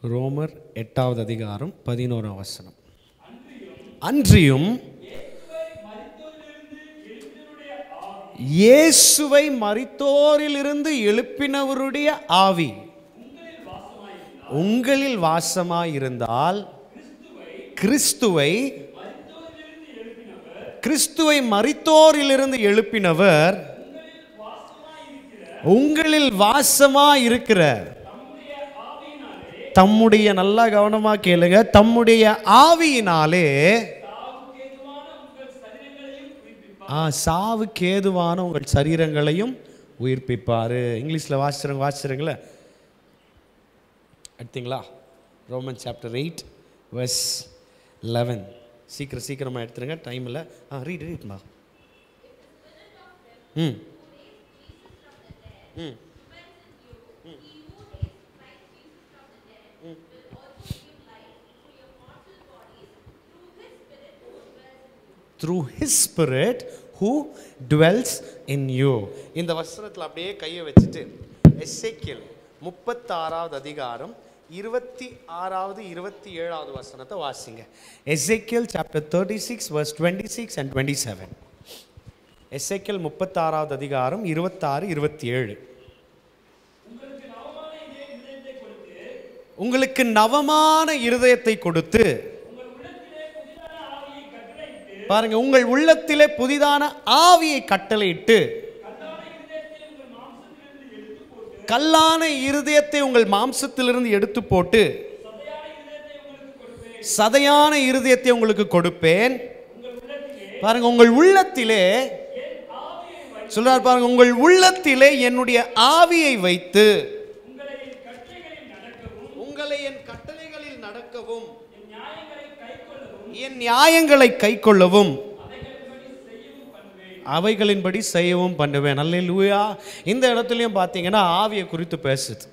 ரோமர் 8வது அதிகாரம் 11ஆம் வசனம். அன்றியும் இயேசுவை மரித்தோரிலிருந்து எழுப்பினவருடைய ஆவி உங்களில் வாசமாயிருந்தால் கிறிஸ்துவை மரித்தோரிலிருந்து எழுப்பினவர் உங்களில் வாசமாயிருக்கிற தம்முடைய, நல்லா கவனமா கேளுங்க, தம்முடைய ஆவியினாலே சாவுக்கு ஏதுவான உங்கள் சரீரங்களையும் உயிர்ப்பிப்பாரு. இங்கிலீஷில் வாசிச்சிருங்களே, எடுத்தீங்களா? Roman chapter 8 verse 11. சீக்கிரமாக எடுத்துருங்க, டைம் இல்லை. ரீட்மா. Through His Spirit who dwells in you. இந்த வசனத்தில் அப்படியே கையை வச்சுட்டு எசேக்கியேல் 36வது அதிகாரம் 26வது 27வது வசனத்தை வாசிங்க. எசேக்கியேல் chapter 36 verse 26 and 27. எசேக்கியேல் 36வது அதிகாரம் 26 27. உங்களுக்கு நவமான இருதயத்தை கொடுத்து, பாருங்க, உங்கள் உள்ளத்திலே புதிதான ஆவியை கட்டளையிட்டு, கல்லான இருதயத்தை உங்கள் மாம்சத்திலிருந்து எடுத்து போட்டு சதையான இருதயத்தை உங்களுக்கு கொடுப்பேன். பாருங்க, உங்கள் உள்ளத்திலே சொல்றார், பாருங்க, உங்கள் உள்ளத்திலே என்னுடைய ஆவியை வைத்து உங்களை என் கட்டளைகளில் நடக்கவும் என் நியாயங்களை கைக்கொள்ளவும் அவைகளின்படி செய்யவும் பண்ணுவேன். அல்லேலூயா. இந்த இடத்துலையும் பார்த்தீங்கன்னா ஆவியை குறித்து பேசுது.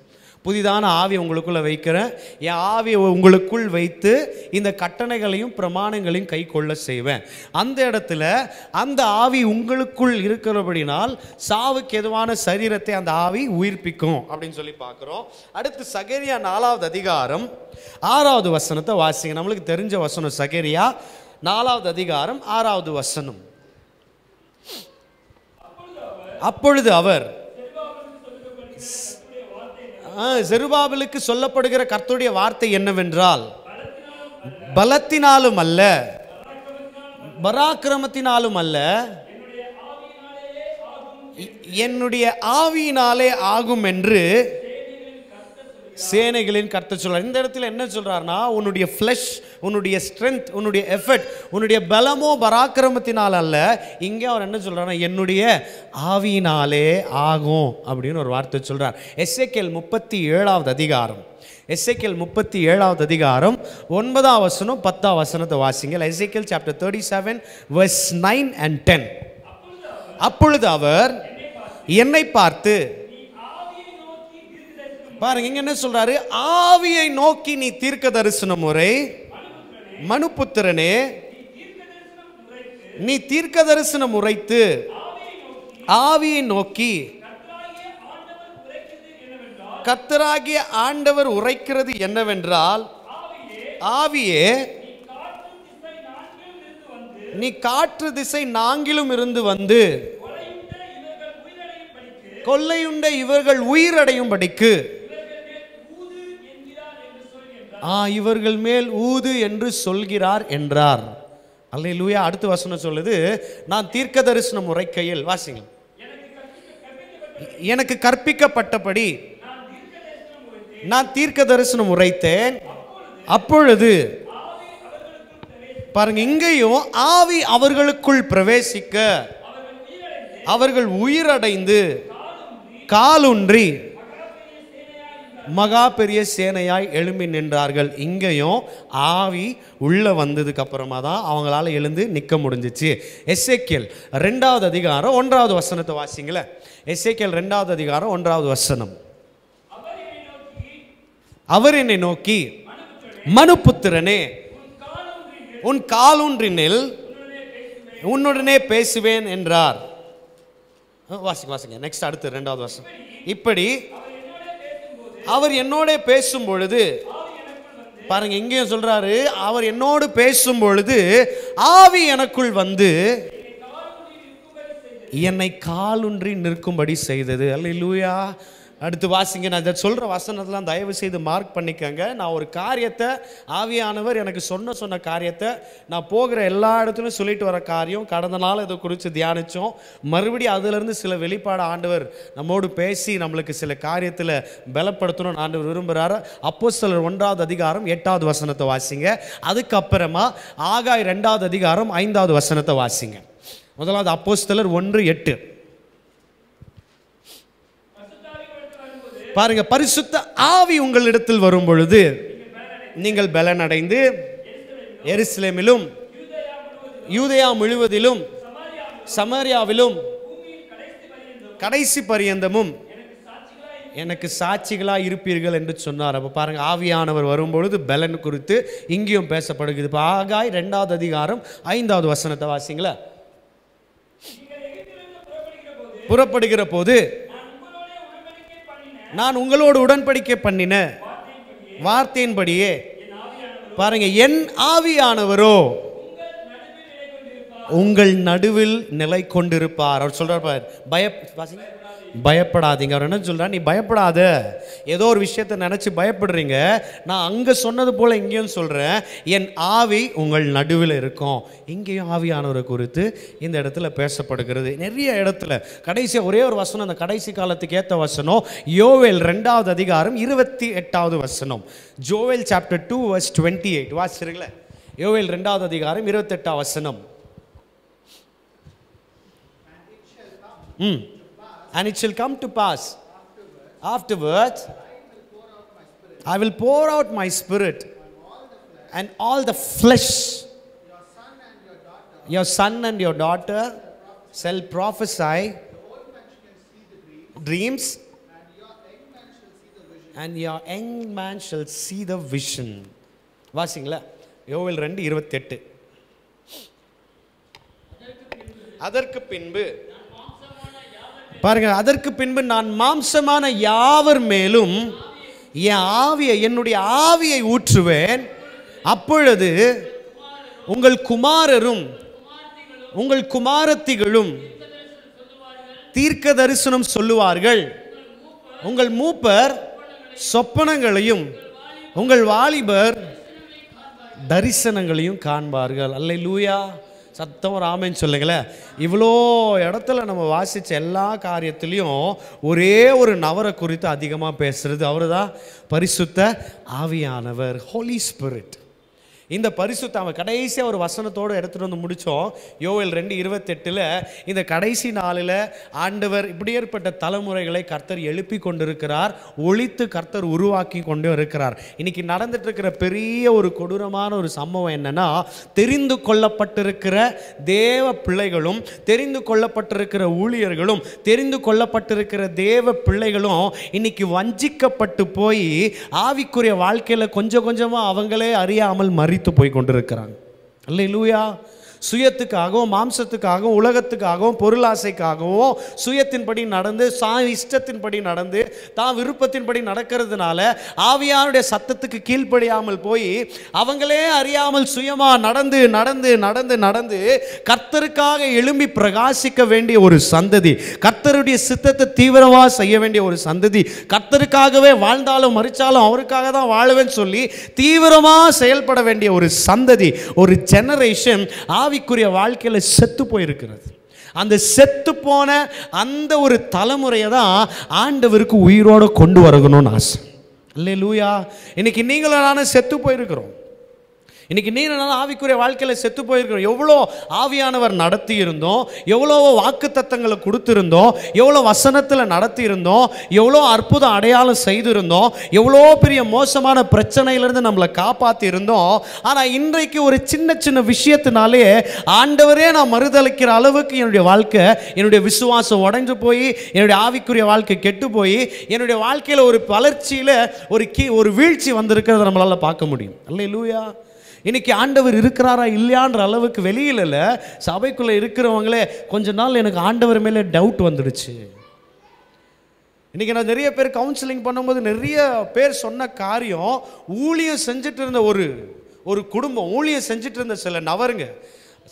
புதிதான ஆவி உங்களுக்குள்ள வைக்கிறேன், என் ஆவியை உங்களுக்குள் வைத்து இந்த கட்டளைகளையும் பிரமாணங்களையும் கை கொள்ள செய்வேன். அந்த இடத்துல அந்த ஆவி உங்களுக்குள் இருக்கிறபடினால் சாவுக்கு எதுவான சரீரத்தை அந்த ஆவி உயிர்ப்பிக்கும் அப்படின்னு சொல்லி பார்க்குறோம். அடுத்து சகரியா 4வது அதிகாரம் 6வது வசனத்தை வாசிங்க. நம்மளுக்கு தெரிஞ்ச வசனம் சகரியா 4வது அதிகாரம் 6வது வசனம். அப்பொழுது அவர் செருபாபேலுக்கு சொல்லப்படுகிற கர்த்தருடைய வார்த்தை என்னவென்றால், பலத்தினாலும் அல்ல பராக்கிரமத்தினாலும் அல்ல, என்னுடைய ஆவியினாலே ஆகும் என்று சேனைகளின் கர்த்தர் சொல்றார். இந்த இடத்துல என்ன சொல்றாருன்னா, உன்னுடைய ஃப்ளஷ், உன்னுடைய ஸ்ட்ரென்த், உன்னுடைய எஃபர்ட், உன்னுடைய பலமோ பராக்கிரமத்தினால் அல்ல, இங்கே அவர் என்ன சொல்றாருன்னா என்னுடைய ஆவியினாலே ஆகும் அப்படின்னு ஒரு வார்த்தை சொல்றார். எசேக்கியேல் 37வது அதிகாரம், எசேக்கியேல் 37வது அதிகாரம் 9ஆம் வசனம் 10ஆம் வசனத்தை வாசிங்க. எசேக்கியேல் சாப்டர் 37 verse 9 and 10. அப்பொழுது அவர் என்னை பார்த்து, பாருங்க இங்க என்ன சொல்றாரு, ஆவியை நோக்கி நீ தீர்க்க தரிசனம் முறை, மனுபுத்திரனே நீ தீர்க்க தரிசனம் உரைத்து ஆவியை நோக்கி, கர்த்தராகிய ஆண்டவர் உரைக்கிறது என்னவென்றால், ஆவியே நீ காற்று திசை நான்கிலும் இருந்து வந்து கொள்ளையுண்ட இவர்கள் உயிரடையும்படிக்கு இவர்கள் மேல் ஊது என்று சொல்கிறார் என்றார். அல்லேலூயா. அடுத்த வசனம் சொல்லுது, நான் தீர்க்க தரிசனம் உரைக்கையில், வாசிங்க, எனக்கு கற்பிக்கப்பட்டபடி நான் தீர்க்க தரிசனம் உரைத்தேன். அப்பொழுது பாருங்க, இங்கேயும் ஆவி அவர்களுக்குள் பிரவேசிக்க அவர்கள் உயிரடைந்து காலூன்றி மகா பெரிய சேனையாய் எழும்பி நின்றார்கள். இங்கேயும் ஆவி உள்ள வந்ததுக்கு அப்புறமா தான் அவங்களால எழுந்து நிற்க முடிஞ்சிச்சு. எசேக்கியேல் 2வது அதிகாரம் 1வது வசனத்தை வாசிங்களே. எசேக்கியேல் 2வது அதிகாரம் 1வது வசனம். அவர் என்னை நோக்கி, மனுபுத்திரனே உன் காலூன்றினில் உன்னுடனே பேசுவேன் என்றார். வாசிங்க நெக்ஸ்ட், அடுத்து 2வது வசனம். இப்படி அவர் என்னோட பேசும் பொழுது பாருங்க, இங்கேயும் சொல்றாரு, அவர் என்னோடு பேசும் பொழுது ஆவி எனக்குள் வந்து என்னை காலூன்றி நிற்கும்படி செய்தது. அல்லேலூயா. அடுத்து வாசிங்க. நான் இதை சொல்கிற வசனத்தெலாம் தயவு செய்து மார்க் பண்ணிக்கங்க. நான் ஒரு காரியத்தை, ஆவியானவர் எனக்கு சொன்ன காரியத்தை நான் போகிற எல்லா இடத்துலையும் சொல்லிட்டு வர காரியம். கடந்த நாள் இதை குறித்து தியானித்தோம். மறுபடியும் அதிலிருந்து சில வெளிப்பாடு ஆண்டவர் நம்மோடு பேசி நம்மளுக்கு சில காரியத்தில் பலப்படுத்தணும்னு ஆண்டவர் விரும்புகிறார். அப்போஸ்தலர் 1வது அதிகாரம் 8வது வசனத்தை வாசிங்க. அதுக்கப்புறமா ஆகாய் 2வது அதிகாரம் 5வது வசனத்தை வாசிங்க. முதலாவது அப்போஸ்தலர் 1:8. பாருங்க, பரிசுத்த ஆவி உங்களிடத்தில் வரும் பொழுது நீங்கள் பலன் அடைந்து எருசலேமிலும் யூதேயா முழுவதிலும் சமாரியாவிலும் கடைசி பரியந்தமும் எனக்கு சாட்சிகளா இருப்பீர்கள் என்று சொன்னார். அப்போ பாருங்க, ஆவியானவர் வரும்பொழுது பலன் குறித்து இங்கேயும் பேசப்படுகிறது. இப்போ ஆகாய் 2வது அதிகாரம் 5வது வசனத்தை வாசிங்களா. புறப்படுகிற போது நான் உங்களோடு உடன்படிக்கை பண்ணின வார்த்தையின்படியே, பாருங்க, என் ஆவியானவரோ உங்கள் நடுவில் நிலை கொண்டிருப்பார். அவர் சொல்றார், பயப்படாதீங்க. அவர் என்ன சொல்றார், நீ பயப்படாத. ஏதோ ஒரு விஷயத்தை நினைச்சு பயப்படுறீங்க, நான் அங்க சொன்னது போல இங்கேயும் சொல்றேன், என் ஆவி உங்கள் நடுவில் இருக்கும். இங்கேயும் ஆவியானவரை குறித்து இந்த இடத்துல பேசப்படுகிறது நிறைய இடத்துல. கடைசி ஒரே ஒரு வசனம், அந்த கடைசி காலத்துக்கு ஏற்ற வசனம், யோவேல் 2வது அதிகாரம் 28வது வசனம். Joel chapter 2 verse 28 வாசிக்கிறீங்களா. யோவேல் 2வது அதிகாரம் 28வது வசனம். And it shall come to pass afterwards, I will pour out my spirit and all the flesh. Your son and your daughter shall prophesy dreams, and your young man shall see the vision. வாசிங்களா, யோவேல் 2:28. அதற்கு பின்பு பாருங்க, அதற்கு பின்பு நான் மாம்சமான யாவர் மேலும் என் ஆவியை, என்னுடைய ஆவியை ஊற்றுவேன். அப்பொழுது உங்கள் குமாரரும் உங்கள் குமாரத்திகளும் தீர்க்க தரிசனம் சொல்லுவார்கள். உங்கள் மூப்பர் சொப்பனங்களையும் உங்கள் வாலிபர் தரிசனங்களையும் காண்பார்கள். அல்லேலூயா. சத்தம் ஒரு ஆமென் சொல்லுங்களேன். இவ்வளோ இடத்துல நம்ம வாசித்த எல்லா காரியத்திலையும் ஒரே ஒரு நபரை குறித்து அதிகமாக பேசுறது அவர் தான், பரிசுத்த ஆவியானவர், ஹோலி ஸ்பிரிட். இந்த பரிசுத்த அவன் கடைசியாக ஒரு வசனத்தோடு எடுத்துகிட்டு வந்து முடித்தோம். யோவேல் 2:28 இந்த கடைசி நாளில் ஆண்டவர் இப்படி ஏற்பட்ட தலைமுறைகளை கர்த்தர் எழுப்பி கொண்டிருக்கிறார், ஒழித்து கர்த்தர் உருவாக்கி கொண்டு இருக்கிறார். இன்னைக்கு நடந்துட்டு இருக்கிற பெரிய ஒரு கொடூரமான ஒரு சம்பவம் என்னன்னா, தெரிந்து கொள்ளப்பட்டிருக்கிற தேவ பிள்ளைகளும் தெரிந்து கொள்ளப்பட்டிருக்கிற ஊழியர்களும் தெரிந்து கொள்ளப்பட்டிருக்கிற தேவ பிள்ளைகளும் இன்னைக்கு வஞ்சிக்கப்பட்டு போய் ஆவிக்குரிய வாழ்க்கையில் கொஞ்சம் கொஞ்சமாக அவங்களே அறியாமல் மறித்து போய் கொண்டிருக்கிறாங்க. அல்லேலூயா. சுயத்துக்காகவும் மாம்சத்துக்காகவும் உலகத்துக்காகவும் பொருளாசைக்காகவும் சுயத்தின்படி நடந்து இஷ்டத்தின்படி நடந்து தான் விருப்பத்தின்படி நடக்கிறதுனால ஆவியானுடைய சத்தத்துக்கு கீழ்ப்படியாமல் போய் அவங்களே அறியாமல் சுயமா நடந்து நடந்து நடந்து நடந்து கர்த்தருக்காக எழும்பி பிரகாசிக்க வேண்டிய ஒரு சந்ததி, கர்த்தருடைய சித்தத்தை தீவிரமாக செய்ய வேண்டிய ஒரு சந்ததி, கர்த்தருக்காகவே வாழ்ந்தாலும் மறிச்சாலும் அவருக்காக தான் வாழுவேன்னு சொல்லி தீவிரமாக செயல்பட வேண்டிய ஒரு சந்ததி, ஒரு ஜெனரேஷன் ஆவிக்குரிய வாழ்க்கையில் செத்து போயிருக்கிறது. அந்த செத்து போன அந்த ஒரு தலைமுறையை தான் ஆண்டவருக்கு உயிரோடு கொண்டு வரணும்னு ஆசை. அல்லேலூயா. இன்னைக்கு நீங்களும் நானும் செத்து போயிருக்கிறோம். இன்னைக்கு நீங்களும் ஆவிக்குரிய வாழ்க்கையில் செத்து போயிருக்கிறோம். எவ்வளோ ஆவியானவர் நடத்தி இருந்தோம், எவ்வளோ வாக்கு தத்தங்களை கொடுத்துருந்தோம், எவ்வளோ வசனத்தில் நடத்தி இருந்தோம், எவ்வளோ அற்புதம் அடையாளம் செய்திருந்தோம், எவ்வளோ பெரிய மோசமான பிரச்சனையிலிருந்து நம்மளை காப்பாற்றி இருந்தோம். ஆனால் இன்றைக்கு ஒரு சின்ன சின்ன விஷயத்தினாலே ஆண்டவரே நான் மறுதளிக்கிற அளவுக்கு என்னுடைய வாழ்க்கை, என்னுடைய விசுவாசம் உடைஞ்சு போய் என்னுடைய ஆவிக்குரிய வாழ்க்கை கெட்டு போய் என்னுடைய வாழ்க்கையில் ஒரு வளர்ச்சியில் ஒரு வீழ்ச்சி வந்திருக்கிறத நம்மளால் பார்க்க முடியும். அல்லேலூயா. இன்னைக்கு ஆண்டவர் இருக்கிறாரா இல்லையான்ற அளவுக்கு வெளியில் இல்லை, சபைக்குள்ளே இருக்கிறவங்களே கொஞ்ச நாள் எனக்கு ஆண்டவர் மேலே டவுட் வந்துடுச்சு. இன்றைக்கி நான் நிறைய பேர் கவுன்சிலிங் பண்ணும்போது நிறைய பேர் சொன்ன காரியம், ஊழியம் செஞ்சுட்டு இருந்த ஒரு குடும்பம், ஊழியம் செஞ்சுட்டு இருந்த சில நபருங்க,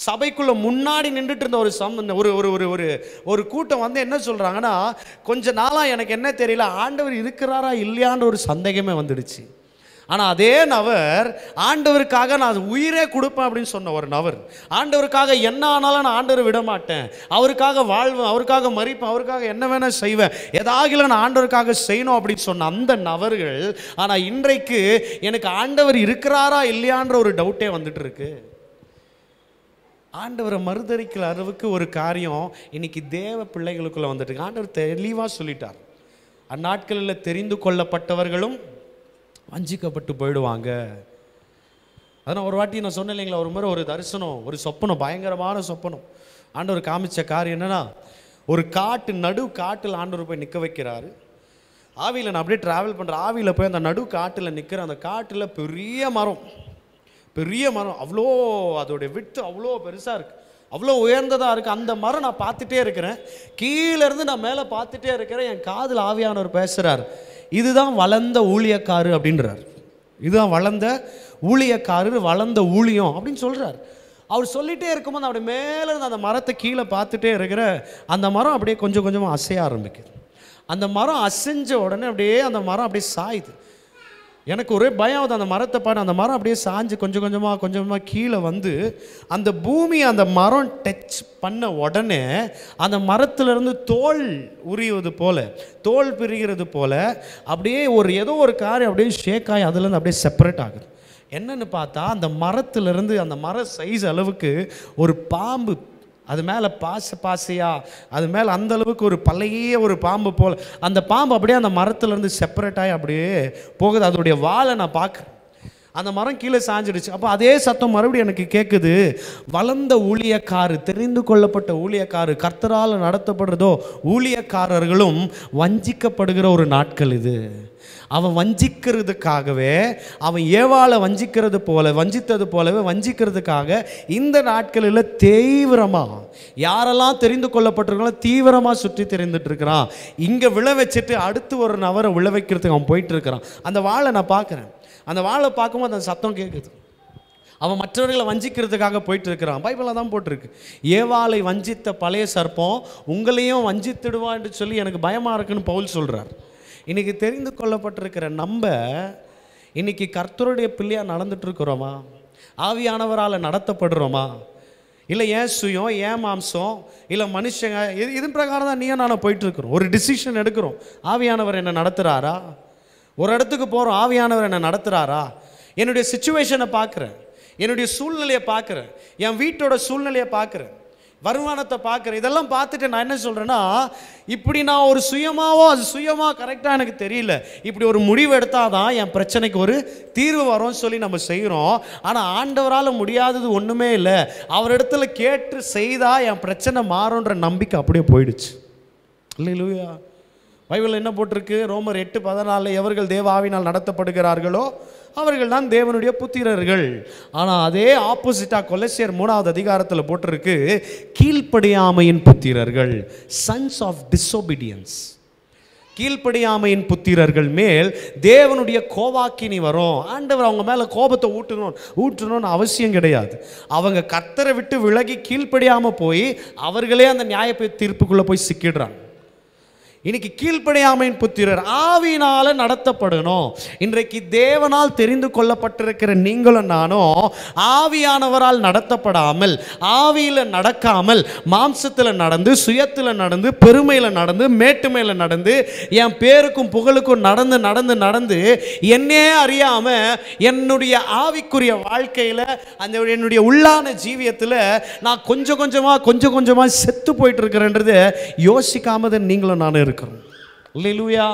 சபைக்குள்ளே முன்னாடி நின்றுட்டு இருந்த ஒரு கூட்டம் வந்து என்ன சொல்கிறாங்கன்னா, கொஞ்ச நாளாக எனக்கு என்ன தெரியல, ஆண்டவர் இருக்கிறாரா இல்லையான்ற ஒரு சந்தேகமே வந்துடுச்சு. ஆனால் அதே நபர் ஆண்டவருக்காக நான் உயிரே கொடுப்பேன் அப்படின்னு சொன்ன ஒரு நபர், ஆண்டவருக்காக என்ன ஆனாலும் நான் ஆண்டவரை விட மாட்டேன், அவருக்காக வாழ்வேன், அவருக்காக மறிப்பேன், அவருக்காக என்ன வேணால் செய்வேன், ஏதாகிலும் நான் ஆண்டவருக்காக செய்யணும் அப்படின்னு சொன்ன அந்த நபர்கள், ஆனால் இன்றைக்கு எனக்கு ஆண்டவர் இருக்கிறாரா இல்லையான்ற ஒரு டவுட்டே வந்துட்டு இருக்கு. ஆண்டவரை மறுதளிக்கிற அளவுக்கு ஒரு காரியம் இன்னைக்கு தேவ பிள்ளைகளுக்குள்ளே வந்துட்டு, ஆண்டவர் தெளிவாக சொல்லிட்டார், அந்நாட்களில் தெரிந்து கொள்ளப்பட்டவர்களும் வஞ்சிக்கப்பட்டு போயிடுவாங்க. அதனால் ஒரு வாட்டி நான் சொன்னேன் இல்லைங்களா, ஒரு முறை ஒரு தரிசனம், ஒரு சொப்பனம், பயங்கரமான சொப்பனம். ஆண்டவர் காமிச்ச காரியம் என்னென்னா, ஒரு காட்டில் ஆண்டவர் போய் நிற்க வைக்கிறாரு. ஆவியில் நான் அப்படியே ட்ராவல் பண்ணுறேன், ஆவியில் போய் அந்த காட்டில் நிற்கிற அந்த காட்டில் பெரிய மரம், அவ்வளோ அதோடைய விட்டு அவ்வளோ பெருசாக இருக்குது, அவ்வளோ உயர்ந்ததாக இருக்குது. அந்த மரம் நான் பார்த்துட்டே இருக்கிறேன், கீழேருந்து நான் மேலே பார்த்துட்டே இருக்கிறேன். என் காதில் ஆவியானவர் பேசுகிறார், இதுதான் வளர்ந்த ஊழியக்காரு அப்படின்றார், இதுதான் வளர்ந்த ஊழியக்காரர், வளர்ந்த ஊழியம் அப்படின்னு சொல்கிறார். அவர் சொல்லிகிட்டே இருக்கும்போது அப்படி மேலே இருந்து அந்த மரத்தை கீழே பார்த்துட்டே இருக்கிற அந்த மரம் அப்படியே கொஞ்சம் கொஞ்சமாக அசைய ஆரம்பிக்குது. அந்த மரம் அசைஞ்ச உடனே அப்படியே அந்த மரம் அப்படியே சாயுது. எனக்கு ஒரே பயம் ஆகுது, அந்த மரத்தை பாரு, அந்த மரம் அப்படியே சாஞ்சு கொஞ்சம் கொஞ்சமாக கீழே வந்து அந்த பூமி அந்த மரம் டச் பண்ண உடனே அந்த மரத்துலேருந்து தோல் உரிவது போல், தோல் பிரிகிறது போல் அப்படியே ஏதோ ஒரு காரியம் அப்படியே ஷேக் ஆகி அதுலேருந்து அப்படியே செப்பரேட் ஆகுது. என்னன்னு பார்த்தா அந்த மரத்துலேருந்து, அந்த மர சைஸ் அளவுக்கு ஒரு பாம்பு, அது மேலே பாசையாக, அது மேலே அந்த அளவுக்கு ஒரு பழைய ஒரு பாம்பு போல், அந்த பாம்பு அப்படியே அந்த மரத்துலேருந்து செப்பரேட் ஆகி அப்படியே போகுது. அதோடைய வாழை நான் பார்க்குறேன், அந்த மரம் கீழே சாஞ்சிடுச்சு. அப்போ அதே சத்தம் மறுபடியும் எனக்கு கேட்குது, வளர்ந்த ஊழியக்காரு, தெரிந்து கொள்ளப்பட்ட ஊழியக்காரு, கர்த்தரால் நடத்தப்படுறதோ ஊழியக்காரர்களும் வஞ்சிக்கப்படுகிற ஒரு நாட்கள் இது. அவன் வஞ்சிக்கிறதுக்காகவே, அவன் ஏவாளை வஞ்சித்தது போலவே வஞ்சிக்கிறதுக்காக இந்த நாட்களில் தீவிரமாக யாரெல்லாம் தெரிந்து கொள்ளப்பட்டிருக்காங்களோ தீவிரமாக சுற்றி தெரிந்துட்டு இருக்கிறான். இங்கே விழ வச்சுட்டு அடுத்து ஒரு நபரை விழ வைக்கிறதுக்கு அவன் போயிட்டு இருக்கிறான். அந்த வாளை நான் பார்க்குறேன், அந்த வாளை பார்க்கும்போது அந்த சத்தம் கேட்குது, அவன் மற்றவர்களை வஞ்சிக்கிறதுக்காக போயிட்டு இருக்கிறான். பைபிளில் தான் போட்டிருக்கு, ஏவாளை வஞ்சித்த பழைய சர்ப்பம் உங்களையும் வஞ்சித்திடுவான் என்று சொல்லி எனக்கு பயமாக இருக்குன்னு பவுல் சொல்கிறார். இன்றைக்கி தெரிந்து கொள்ளப்பட்டிருக்கிற நம்ம இன்றைக்கி கர்த்தருடைய பிள்ளையாக நடந்துட்டுருக்குறோமா? ஆவியானவரால் நடத்தப்படுறோமா? இல்லை ஏன் சுயம், ஏன் மாம்சம், இல்லை மனுஷங்க, இதன் பிரகாரம் தான் நீயும் நானும் போயிட்டுருக்குறோம். ஒரு டிசிஷன் எடுக்கிறோம், ஆவியானவர் என்னை நடத்துகிறாரா? ஒரு இடத்துக்கு போகிறோம், ஆவியானவர் என்னை நடத்துகிறாரா? என்னுடைய சிச்சுவேஷனை பார்க்குறேன், என்னுடைய சூழ்நிலையை பார்க்குறேன், என் வீட்டோட சூழ்நிலையை பார்க்குறேன், வருமானத்தை பார்க்குறேன். இதெல்லாம் பார்த்துட்டு நான் என்ன சொல்கிறேன்னா, இப்படி நான் ஒரு அது சுயமாக கரெக்டாக எனக்கு தெரியல, இப்படி ஒரு முடிவு எடுத்தால் தான் என் பிரச்சனைக்கு ஒரு தீர்வு வரும்னு சொல்லி நம்ம செய்கிறோம். ஆனால் ஆண்டவரால் முடியாதது ஒன்றுமே இல்லை, அவரிடத்துல கேட்டு செய்தால் என் பிரச்சனை மாறுன்ற நம்பிக்கை அப்படியே போயிடுச்சு. அல்லேலூயா. பைபிளில் என்ன போட்டிருக்கு? ரோமர் 8:14, எவர்கள் தேவ ஆவியினால் நடத்தப்படுகிறார்களோ அவர்கள் தான் தேவனுடைய புத்திரர்கள். ஆனால் அதே ஆப்போசிட்டாக கொலோசியர் 3வது அதிகாரத்தில் போட்டிருக்கு, கீழ்ப்படியாமையின் புத்திரர்கள், சன்ஸ் ஆஃப் டிசோபீடியன்ஸ். கீழ்ப்படியாமையின் புத்திரர்கள் மேல் தேவனுடைய கோபாக்கினி வரும். ஆண்டவர் அவங்க மேலே கோபத்தை ஊற்றணும்னு அவசியம் கிடையாது. அவங்க கர்த்தரை விட்டு விலகி கீழ்ப்படியாமல் போய் அவர்களே அந்த நியாய தீர்ப்புக்குள்ளே போய் சிக்கிடுறாங்க. இன்னைக்கு கீழ்ப்படியாமையின் புத்திரர் ஆவியினால நடத்தப்படணும். இன்றைக்கு தேவனால் தெரிந்து கொள்ளப்பட்டிருக்கிற நீங்களும் நானும் ஆவியானவரால் நடத்தப்படாமல், ஆவியில் நடக்காமல், மாம்சத்தில் நடந்து, சுயத்தில் நடந்து, பெருமையில் நடந்து, மேட்டுமையில் நடந்து, என் பேருக்கும் புகழுக்கும் நடந்து நடந்து நடந்து என்னே அறியாம என்னுடைய ஆவிக்குரிய வாழ்க்கையில், அந்த என்னுடைய உள்ளான ஜீவியத்தில் நான் கொஞ்சம் கொஞ்சமாக செத்து போயிட்டு இருக்கிறேன்றது யோசிக்காம நீங்களும் நானும் இருக்கிறோம். அல்லேலூயா.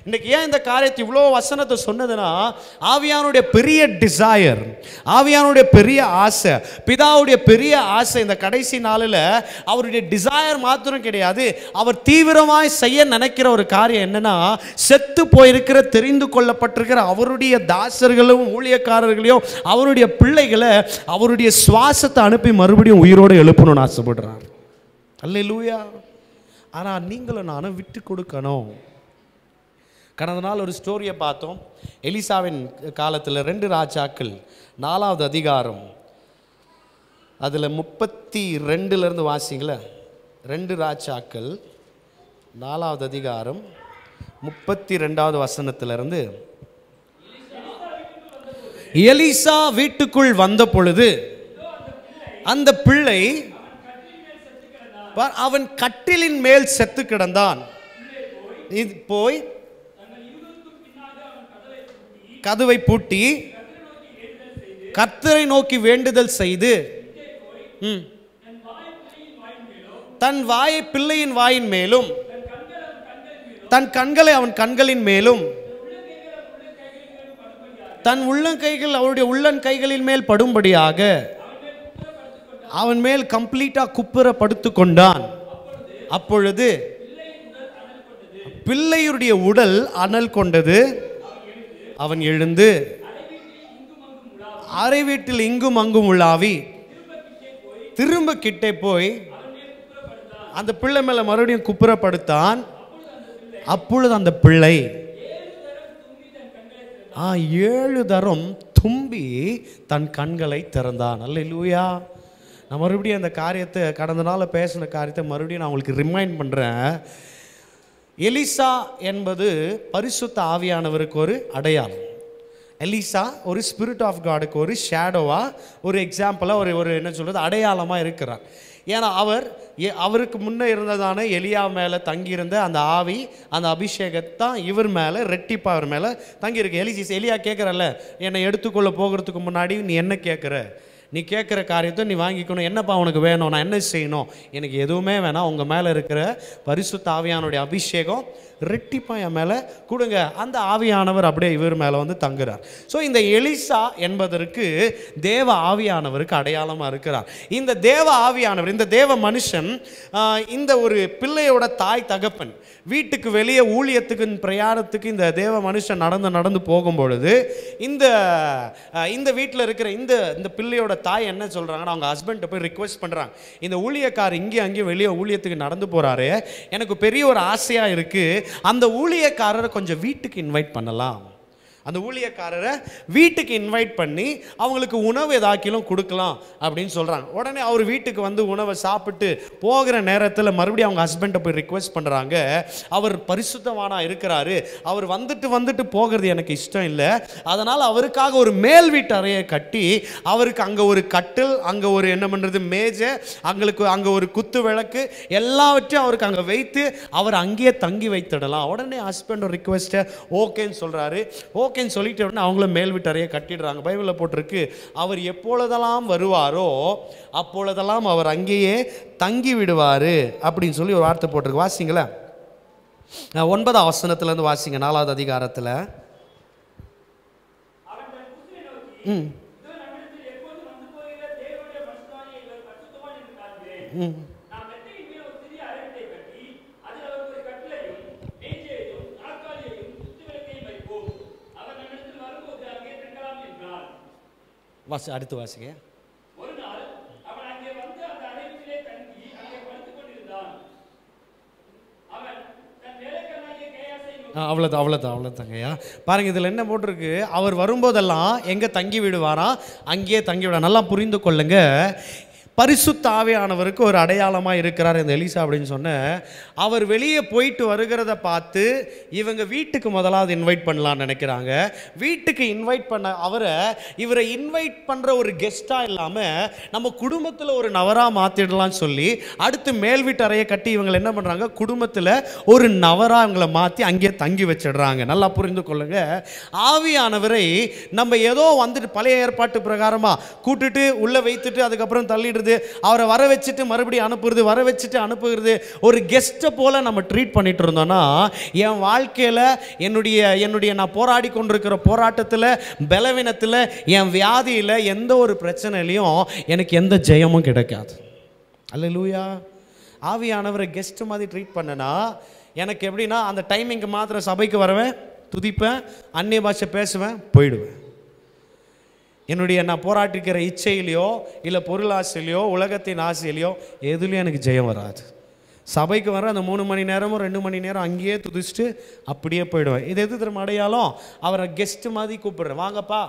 இன்னைக்கு ஏன் இந்த காரியத்தை இவ்வளோ வசனத்தை சொன்னதுன்னா, ஆவியானுடைய பெரிய டிசையர், ஆவியானுடைய பெரிய ஆசை, பிதாவுடைய பெரிய ஆசை இந்த கடைசி நாளில் அவருடைய டிசையர் மாத்திரம் கிடையாது, அவர் தீவிரமாய் செய்ய நினைக்கிற ஒரு காரியம் என்னன்னா, செத்து போயிருக்கிற தெரிந்து கொள்ளப்பட்டிருக்கிற அவருடைய தாசர்களும் ஊழியக்காரர்களையும் அவருடைய பிள்ளைகளை அவருடைய சுவாசத்தை அனுப்பி மறுபடியும் உயிரோடு எழுப்பணும்னு ஆசைப்படுறார். அல்லேலூயா. ஆனால் நீங்களும் நானும் விட்டு கொடுக்கணும். கடந்த நாள் ஒரு ஸ்டோரியை பார்த்தோம். எலிசாவின் காலத்தில் 2 ராஜாக்கள் 4வது அதிகாரம் அதில் 32 வாசிங்களேன். 2 ராஜாக்கள் 4வது அதிகாரம் 32வது வசனத்திலிருந்து, எலிசா வீட்டுக்குள் வந்த பொழுது அந்த பிள்ளை அவன் கட்டிலின் மேல் செத்து கிடந்தான். இது போய் கதவை பூட்டி கர்த்தரை நோக்கி வேண்டுதல் செய்து தன் வாயை பிள்ளையின் வாயின் மேலும் தன் கண்களை அவன் கண்களின் மேலும் தன் உள்ளங்கைகள் அவருடைய உள்ளங்கைகளின் மேல் படும்படியாக அவன் மேல் கம்ப்ளீட்டா குப்புற படுத்து கொண்டான். அப்பொழுது பிள்ளையுடைய உடல் அனல் கொண்டது. அவன் எழுந்து அறை வீட்டில் இங்கும் அங்கும் உலாவி திரும்ப கிட்டே போய் அந்த பிள்ளை மேல மறுபடியும் குப்புற படுத்தான். அப்பொழுது அந்த பிள்ளை 7 தரம் தும்பி தன் கண்களை திறந்தான். அல்லேலூயா. நான் மறுபடியும் அந்த காரியத்தை, கடந்த நாள் பேசின காரியத்தை மறுபடியும் நான் உங்களுக்கு ரிமைண்ட் பண்ணுறேன். எலிசா என்பது பரிசுத்த ஆவியானவருக்கு ஒரு அடையாளம். எலிசா ஒரு ஸ்பிரிட் ஆஃப் காடுக்கு ஒரு ஷேடோவாக, ஒரு எக்ஸாம்பிளாக, ஒரு என்ன சொல்கிறது, அடையாளமாக இருக்கிறார். ஏன்னா அவருக்கு முன்னே இருந்ததான எலியா மேலே தங்கியிருந்த அந்த ஆவி, அந்த அபிஷேகத்தான் இவர் மேலே ரெட்டிப்பாக அவர் மேலே தங்கியிருக்கு. எலியா கேட்குறல்ல, என்னை எடுத்துக்கொள்ள போகிறதுக்கு முன்னாடி நீ என்ன கேட்குற, நீ கேட்குற காரியத்தை நீ வாங்கிக்கணும், என்னப்பா உனக்கு வேணும், நான் என்ன செய்யணும், எனக்கு எதுவுமே வேணாம், உங்கள் மேலே இருக்கிற பரிசுத்த ஆவியானுடைய அபிஷேகம் ரெட்டிப்பாக என் மேலே கொடுங்க. அந்த ஆவியானவர் அப்படியே இவர் மேலே வந்து தங்குறார். ஸோ இந்த எலிசா என்பதற்கு தேவ ஆவியானவருக்கு அடையாளமாக இருக்கிறார். இந்த தேவ ஆவியானவர், இந்த தேவ மனுஷன், இந்த ஒரு பிள்ளையோட தாய் தகப்பன் வீட்டுக்கு வெளியே ஊழியத்துக்கு பிரயாணத்துக்கு இந்த தேவ மனுஷன் நடந்து போகும்பொழுது இந்த வீட்டில் இருக்கிற இந்த பிள்ளையோட தாய் என்ன சொல்கிறாங்கன்னா, அவங்க ஹஸ்பண்ட்டை போய் ரிக்வெஸ்ட் பண்ணுறாங்க, இந்த ஊழியக்காரர் இங்கேயும் அங்கேயும் வெளியே ஊழியத்துக்கு நடந்து போகிறாரு, எனக்கு பெரிய ஒரு ஆசையாக இருக்குது, அந்த ஊழியக்காரரை கொஞ்சம் வீட்டுக்கு இன்வைட் பண்ணலாம், அந்த ஊழியக்காரரை வீட்டுக்கு இன்வைட் பண்ணி அவங்களுக்கு உணவு ஏதாக்கிலும் கொடுக்கலாம் அப்படின்னு சொல்கிறாங்க. உடனே அவர் வீட்டுக்கு வந்து உணவை சாப்பிட்டு போகிற நேரத்தில் மறுபடியும் அவங்க ஹஸ்பண்டை போய் ரிக்வெஸ்ட் பண்ணுறாங்க, அவர் பரிசுத்தவானா இருக்கிறாரு, அவர் வந்துட்டு போகிறது எனக்கு இஷ்டம் இல்லை, அதனால் அவருக்காக ஒரு மேல் வீட்டு அறையை கட்டி அவருக்கு அங்கே ஒரு கட்டில், அங்கே ஒரு என்ன பண்ணுறது மேஜை, அங்கே ஒரு குத்து விளக்கு எல்லாவற்றையும் அவருக்கு அங்கே வைத்து அவர் அங்கேயே தங்கி வைத்திடலாம். உடனே ஹஸ்பண்டோட ரிக்வெஸ்ட்டை ஓகேன்னு சொல்கிறாரு. ஓகேன்னு சொல்லிட்டு உடனே அவங்களும் மேல் வீட்டறையை கட்டிடுறாங்க. பைபிளில் போட்டிருக்கு, அவர் எப்பொழுதெல்லாம் வருவாரோ அப்பொழுதெல்லாம் அவர் அங்கேயே தங்கி விடுவார் அப்படின்னு சொல்லி ஒரு வார்த்தை போட்டிருக்கு. வாசிங்களேன், 9வது வசனத்திலேருந்து வாசிங்க, 4வது அதிகாரத்தில். அடுத்து வாசிங்க. அவ்வளோதாங்கய்யா. பாருங்க, இதில் என்ன போட்டிருக்கு, அவர் வரும்போதெல்லாம் எங்கே தங்கி விடுவாரா, அங்கேயே தங்கி விட. நல்லா புரிந்து கொள்ளுங்க, பரிசுத்த ஆவியானவருக்கு ஒரு அடையாளமாக இருக்கிறார் இந்த எலிசா அப்படின்னு சொன்ன. அவர் வெளியே போயிட்டு வருகிறத பார்த்து இவங்க வீட்டுக்கு முதலாவது இன்வைட் பண்ணலான்னு நினைக்கிறாங்க. வீட்டுக்கு இன்வைட் பண்ண இவரை இன்வைட் பண்ணுற ஒரு கெஸ்ட்டாக இல்லாமல் நம்ம குடும்பத்தில் ஒரு நவராக மாற்றிடலான்னு சொல்லி அடுத்து மேல் வீட்டு அறையை கட்டி இவங்களை என்ன பண்ணுறாங்க, குடும்பத்தில் ஒரு நவராக இவங்களை மாற்றி அங்கேயே தங்கி வச்சிடுறாங்க. நல்லா புரிந்து கொள்ளுங்க, ஆவியானவரை நம்ம ஏதோ வந்துட்டு பழைய ஏற்பாட்டு பிரகாரமாக கூட்டுட்டு உள்ளே வைத்துட்டு அதுக்கப்புறம் தள்ளிடுறது, அவரை வர வச்சுட்டு மறுபடியும் அனுப்புறது, வர வச்சுட்டு அனுப்புகிறது, ஒரு கெஸ்ட்டை போல நம்ம ட்ரீட் பண்ணிட்டு இருந்தோம்னா என் வாழ்க்கையில் என்னுடைய நான் போராடி கொண்டிருக்கிற போராட்டத்தில், பலவீனத்தில், என் வியாதியில், எந்த ஒரு பிரச்சனையிலையும் எனக்கு எந்த ஜெயமும் கிடைக்காது. அல்லேலூயா. ஆவியானவரை கெஸ்ட் மாதிரி ட்ரீட் பண்ணனா எனக்கு எப்படின்னா, அந்த டைமிங்க்கு மாத்திர சபைக்கு வருவேன், துதிப்பேன், அந்நிய பாஷை பேசுவேன், போயிடுவேன். நான் போராட்டிக்கிற இச்சையிலையோ இல்லை பொருளாசையிலையோ உலகத்தின் ஆசையிலையோ எதுலையும் எனக்கு ஜெயம் வராது. சபைக்கு வர அந்த 3 மணி நேரமும் 2 மணி நேரம் அங்கேயே துதிச்சுட்டு அப்படியே போயிடுவேன். இது எது திரும்ப அடையாளம்? அவரை கெஸ்ட்டு மாதிரி கூப்பிடுறேன், வாங்கப்பா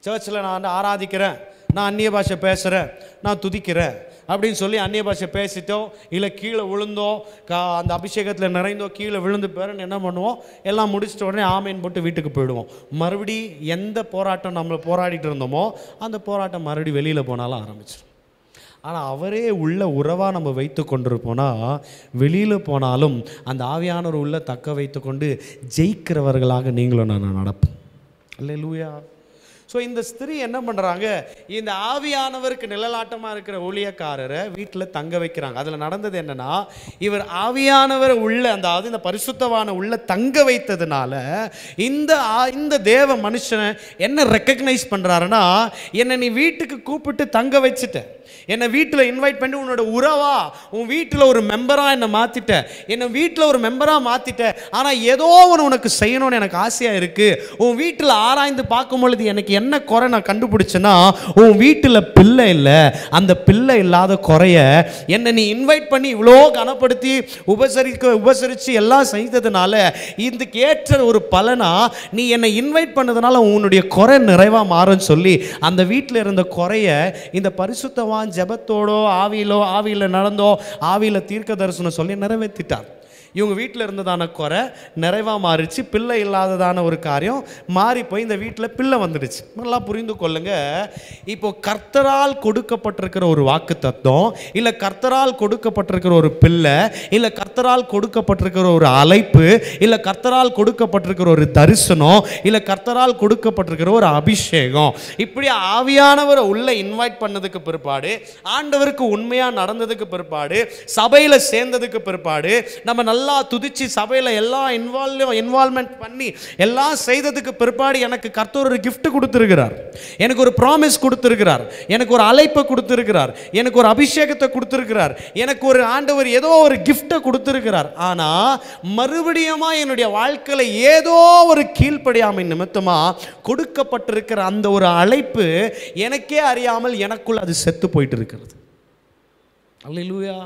சர்ச்சில் நான் வந்து ஆராதிக்கிறேன், நான் அந்நிய பாஷை பேசுகிறேன், நான் துதிக்கிறேன் அப்படின்னு சொல்லி அந்நிய பாஷை பேசிட்டோ இல்லை கீழே விழுந்தோ அந்த அபிஷேகத்தில் நிறைந்தோ கீழே விழுந்து பேரன்னு என்ன பண்ணுவோம், எல்லாம் முடிச்சிட்ட உடனே ஆமேன் போட்டு வீட்டுக்கு போயிடுவோம். மறுபடி எந்த போராட்டம் நம்மளை போராடிட்டு இருந்தோமோ அந்த போராட்டம் மறுபடி வெளியில் போனாலும் ஆரம்பிச்சிடும். ஆனால் அவரே உள்ள உறவாக நம்ம வைத்து கொண்டிருப்போம்னா வெளியில் போனாலும் அந்த ஆவியானவர் உள்ள தக்க வைத்து கொண்டு ஜெயிக்கிறவர்களாக நீங்களும் நான் நடப்போம். அல்லேலூயா. ஸோ இந்த ஸ்திரீ என்ன பண்ணுறாங்க, இந்த ஆவியானவருக்கு நிழலாட்டமாக இருக்கிற ஊழியக்காரரை வீட்டில் தங்க வைக்கிறாங்க. அதில் நடந்தது என்னென்னா, இவர் ஆவியானவர் உள்ள இந்த பரிசுத்தவான உள்ள தங்க வைத்ததுனால இந்த தேவ மனுஷனை என்ன ரெக்கக்னைஸ் பண்ணுறாருன்னா, என்னை நீ வீட்டுக்கு கூப்பிட்டு தங்க வச்சுட்ட, என்னை வீட்டில் இன்வைட் பண்ணி உன்னோட உறவா உன் வீட்டில் ஒரு மெம்பராக என்னை மாற்றிட்ட, என்னை வீட்டில் ஒரு மெம்பராக மாற்றிட்ட. ஆனால் ஏதோ ஒன்று உனக்கு செய்யணும்னு எனக்கு ஆசையாக இருக்குது. உன் வீட்டில் ஆராய்ந்து பார்க்கும் பொழுது எனக்கு என்ன குறை நான் கண்டுபிடிச்சேன்னா, உன் வீட்டில் பிள்ளை இல்லை. அந்த பிள்ளை இல்லாத குறைய என்னை நீ இன்வைட் பண்ணி இவ்வளோ கனப்படுத்தி உபசரித்து எல்லாம் செய்ததுனால இதுக்கு ஏற்ற ஒரு பலனா நீ என்னை இன்வைட் பண்ணதுனால உன்னுடைய குறை நிறைவாக மாறும்னு சொல்லி அந்த வீட்டில் இருந்த குறைய இந்த பரிசுத்தவான் ஜெபத்தோடோ ஆவியில் நடந்தோ ஆவியில் தீர்க்க தரிசனம் சொல்லி நிறைவேற்றிட்டார். இவங்க வீட்டில் இருந்ததான குறை நிறைவாக மாறிச்சு. பிள்ளை இல்லாததான ஒரு காரியம் மாறி போய் இந்த வீட்டில் பிள்ளை வந்துடுச்சு. நல்லா புரிந்து கொள்ளுங்க. இப்போ கர்த்தரால் கொடுக்கப்பட்டிருக்கிற ஒரு வாக்கு தத்துவம், இல்லை கர்த்தரால் கொடுக்கப்பட்டிருக்கிற ஒரு பிள்ளை, இல்லை கர்த்தரால் கொடுக்கப்பட்டிருக்கிற ஒரு அழைப்பு, இல்லை கர்த்தரால் கொடுக்கப்பட்டிருக்கிற ஒரு தரிசனம், இல்லை கர்த்தரால் கொடுக்கப்பட்டிருக்கிற ஒரு அபிஷேகம், இப்படி ஆவியானவரை உள்ள இன்வைட் பண்ணதுக்கு பிற்பாடு, ஆண்டவருக்கு உண்மையாக நடந்ததுக்கு பிற்பாடு, சபையில் சேர்ந்ததுக்கு பிற்பாடு, நம்ம நல்லா துதிச்சு சபையில் எல்லாம் இன்வால்மெண்ட் பண்ணி எல்லாம் செய்ததுக்கு பிற்பாடு எனக்கு கர்த்தர் ஒரு gift கொடுத்திருக்கிறார், எனக்கு ஒரு ப்ராமிஸ் கொடுத்திருக்கிறார், எனக்கு ஒரு அழைப்பை கொடுத்திருக்கிறார், எனக்கு ஒரு அபிஷேகத்தை கொடுத்திருக்கிறார், எனக்கு ஒரு ஆண்டவர் ஏதோ ஒரு gift கொடுத்திருக்கிறார். ஆனா மறுபடியும் என்னுடைய வாழ்க்கையில ஏதோ ஒரு கீழ்ப்படியாமை நிமித்தமா கொடுக்கப்பட்டிருக்கிற அந்த ஒரு அழைப்பு எனக்கே அறியாமல் எனக்குள்ள அது செத்து போயிட்டு இருக்கிறது. அல்லேலூயா.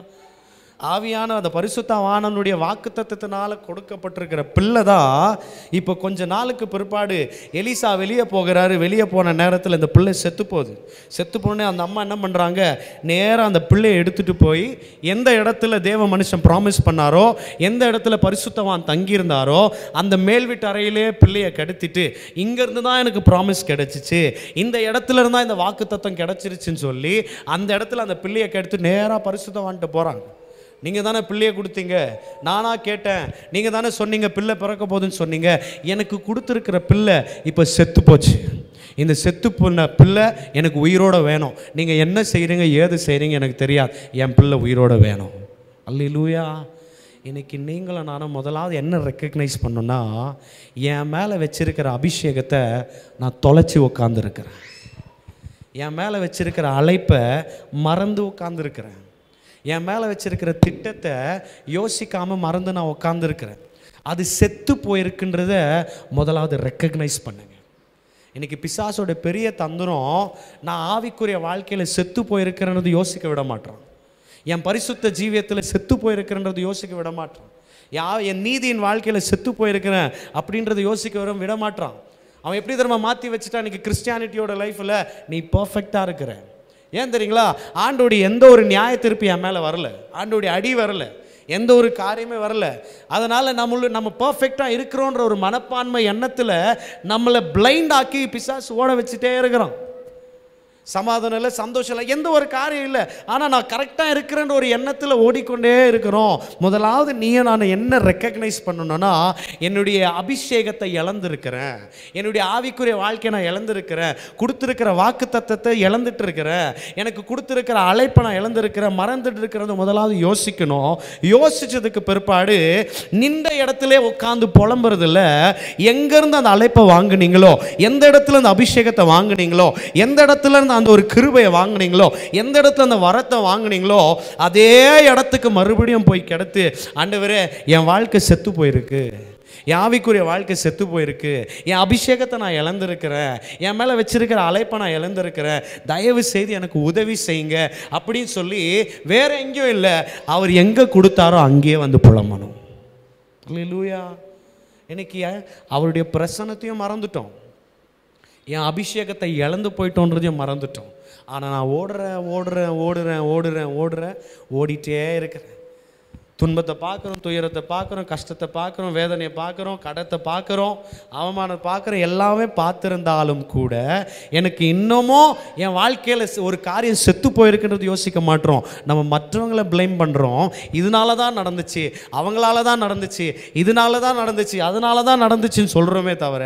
ஆவியான அந்த பரிசுத்தவானனுடைய வாக்குத்தத்தத்தினால கொடுக்கப்பட்டிருக்கிற பிள்ளை தான் இப்போ கொஞ்ச நாளுக்கு பிற்பாடு எலிசா வெளியே போகிறாரு. வெளியே போன நேரத்தில் இந்த பிள்ளை செத்து போகுது. செத்து போனே அந்த அம்மா என்ன பண்ணுறாங்க, நேராக அந்த பிள்ளையை எடுத்துகிட்டு போய் எந்த இடத்துல தேவ மனுஷன் ப்ராமிஸ் பண்ணாரோ, எந்த இடத்துல பரிசுத்தவான் தங்கியிருந்தாரோ அந்த மேல் வீட்டு அறையிலே பிள்ளையை கடத்திட்டு, இங்கேருந்து தான் எனக்கு ப்ராமிஸ் கிடைச்சிச்சு, இந்த இடத்துல இருந்தால் இந்த வாக்குத்தத்தம் கிடைச்சிருச்சுன்னு சொல்லி அந்த இடத்துல அந்த பிள்ளையை கெடுத்து நேராக பரிசுத்தவான்ட்டு போகிறாங்க. நீங்கள் தானே பிள்ளையை கொடுத்தீங்க, நானாக கேட்டேன், நீங்கள் தானே சொன்னீங்க பிள்ளை பிறக்க போகுதுன்னு சொன்னீங்க, எனக்கு கொடுத்துருக்கிற பிள்ளை இப்போ செத்து போச்சு, இந்த செத்து போன பிள்ளை எனக்கு உயிரோடு வேணும், நீங்கள் என்ன செய்கிறீங்க ஏது செய்கிறீங்க எனக்கு தெரியாது, என் பிள்ளை உயிரோடு வேணும். அல்லேலூயா. இன்னைக்கு நீங்களும் நானும் முதலாவது என்ன ரெக்கக்னைஸ் பண்ணணும்னா, என் மேலே வச்சிருக்கிற அபிஷேகத்தை நான் தொலைச்சி உட்காந்துருக்கிறேன், என் மேலே வச்சிருக்கிற அழைப்பை மறந்து உட்காந்துருக்கிறேன், என் மேலே வச்சிருக்கிற திட்டத்தை யோசிக்காமல் மறந்து நான் உட்காந்துருக்கிறேன். அது செத்து போயிருக்குன்றத முதலாவது ரெக்கக்னைஸ் பண்ணுங்க. இன்றைக்கி பிசாசோட பெரிய தந்திரம், நான் ஆவிக்குரிய வாழ்க்கையில் செத்து போயிருக்கிறேன்றது யோசிக்க விட மாட்டான், என் பரிசுத்த ஜீவியத்தில் செத்து போயிருக்கிறன்றது யோசிக்க விட மாட்டான், என் நீதியின் வாழ்க்கையில் செத்து போயிருக்கிறேன் அப்படின்றத யோசிக்க விட மாட்டான். அவன் எப்படி தெரியுமா மாற்றி வச்சுட்டான், இன்றைக்கி கிறிஸ்டியானிட்டியோட லைஃப்பில் நீ பர்ஃபெக்டாக இருக்கிற. ஏன் தெரியுங்களா, ஆண்டோடைய எந்த ஒரு நியாய தீர்ப்பு என் மேலே வரல, ஆண்டோடைய அடி வரல, எந்த ஒரு காரியமே வரல. அதனால் நம்ம பர்ஃபெக்டாக இருக்கிறோன்ற ஒரு மனப்பான்மை எண்ணத்தில் நம்மளை பிளைண்ட் ஆக்கி பிசாசு ஓட வச்சுட்டே இருக்கிறோம். சமாதானம் இல்லை, சந்தோஷம் இல்லை, எந்த ஒரு காரியம் இல்லை, ஆனால் நான் கரெக்டாக இருக்கிறேன்ற ஒரு எண்ணத்தில் ஓடிக்கொண்டே இருக்கிறோம். முதலாவது நான் என்ன ரெக்கக்னைஸ் பண்ணணும்னா, என்னுடைய அபிஷேகத்தை இழந்திருக்கிறேன், என்னுடைய ஆவிக்குரிய வாழ்க்கையை நான் இழந்திருக்கிறேன், கொடுத்துருக்கிற வாக்கு தத்தத்தை இழந்துட்டு இருக்கிறேன், எனக்கு கொடுத்துருக்கிற அழைப்பை நான் இழந்திருக்கிறேன், மறந்துட்டு இருக்கிறத முதலாவது யோசிக்கணும். யோசிச்சதுக்கு பிற்பாடு நின்ற இடத்துல உட்காந்து புலம்புறது இல்லை, எங்கேருந்து அந்த அழைப்பை வாங்குனீங்களோ, எந்த இடத்துல அந்த அபிஷேகத்தை வாங்குனீங்களோ, எந்த இடத்துல இருந்து அந்த ஒரு கிருபையை வாங்குனீங்களோ, எந்த இடத்துல அந்த வரத்தை வாங்குனீங்களோ அதே இடத்துக்கு மறுபடியும் போய் கிடத்து, ஆண்டவரே என் வாழ்க்கை செத்து போயிருக்கு, என் ஆவிக்குரிய வாழ்க்கை செத்து போயிருக்கு, என் அபிஷேகத்தை நான் இழந்திருக்கிறேன், என் மேலே வச்சிருக்கிற அழைப்பை நான் இழந்திருக்கிறேன், தயவு செய்து எனக்கு உதவி செய்யுங்க அப்படின்னு சொல்லி வேற எங்கேயும் இல்லை, அவர் எங்கே கொடுத்தாரோ அங்கேயே வந்து புலம்பணும். அல்லேலூயா. இன்னைக்கு அவருடைய பிரசன்னத்தையும் மறந்துட்டோம், என் அபிஷேகத்தை இழந்து போயிட்டோன்றதையும் மறந்துட்டோம். ஆனால் நான் ஓடிட்டே இருக்கிறேன். துன்பத்தை பார்க்குறோம், துயரத்தை பார்க்குறோம், கஷ்டத்தை பார்க்குறோம், வேதனையை பார்க்குறோம், கடத்தை பார்க்குறோம், அவமானத்தை பார்க்குறோம். எல்லாமே பார்த்துருந்தாலும் கூட எனக்கு இன்னமும் என் வாழ்க்கையில் ஒரு காரியம் செத்து போயிருக்குன்றது யோசிக்க மாட்டோம். நம்ம மற்றவங்களை ப்ளேம் பண்ணுறோம். இதனால தான் நடந்துச்சு, அவங்களால தான் நடந்துச்சு, இதனால தான் நடந்துச்சு, அதனால தான் நடந்துச்சுன்னு சொல்கிறோமே தவிர,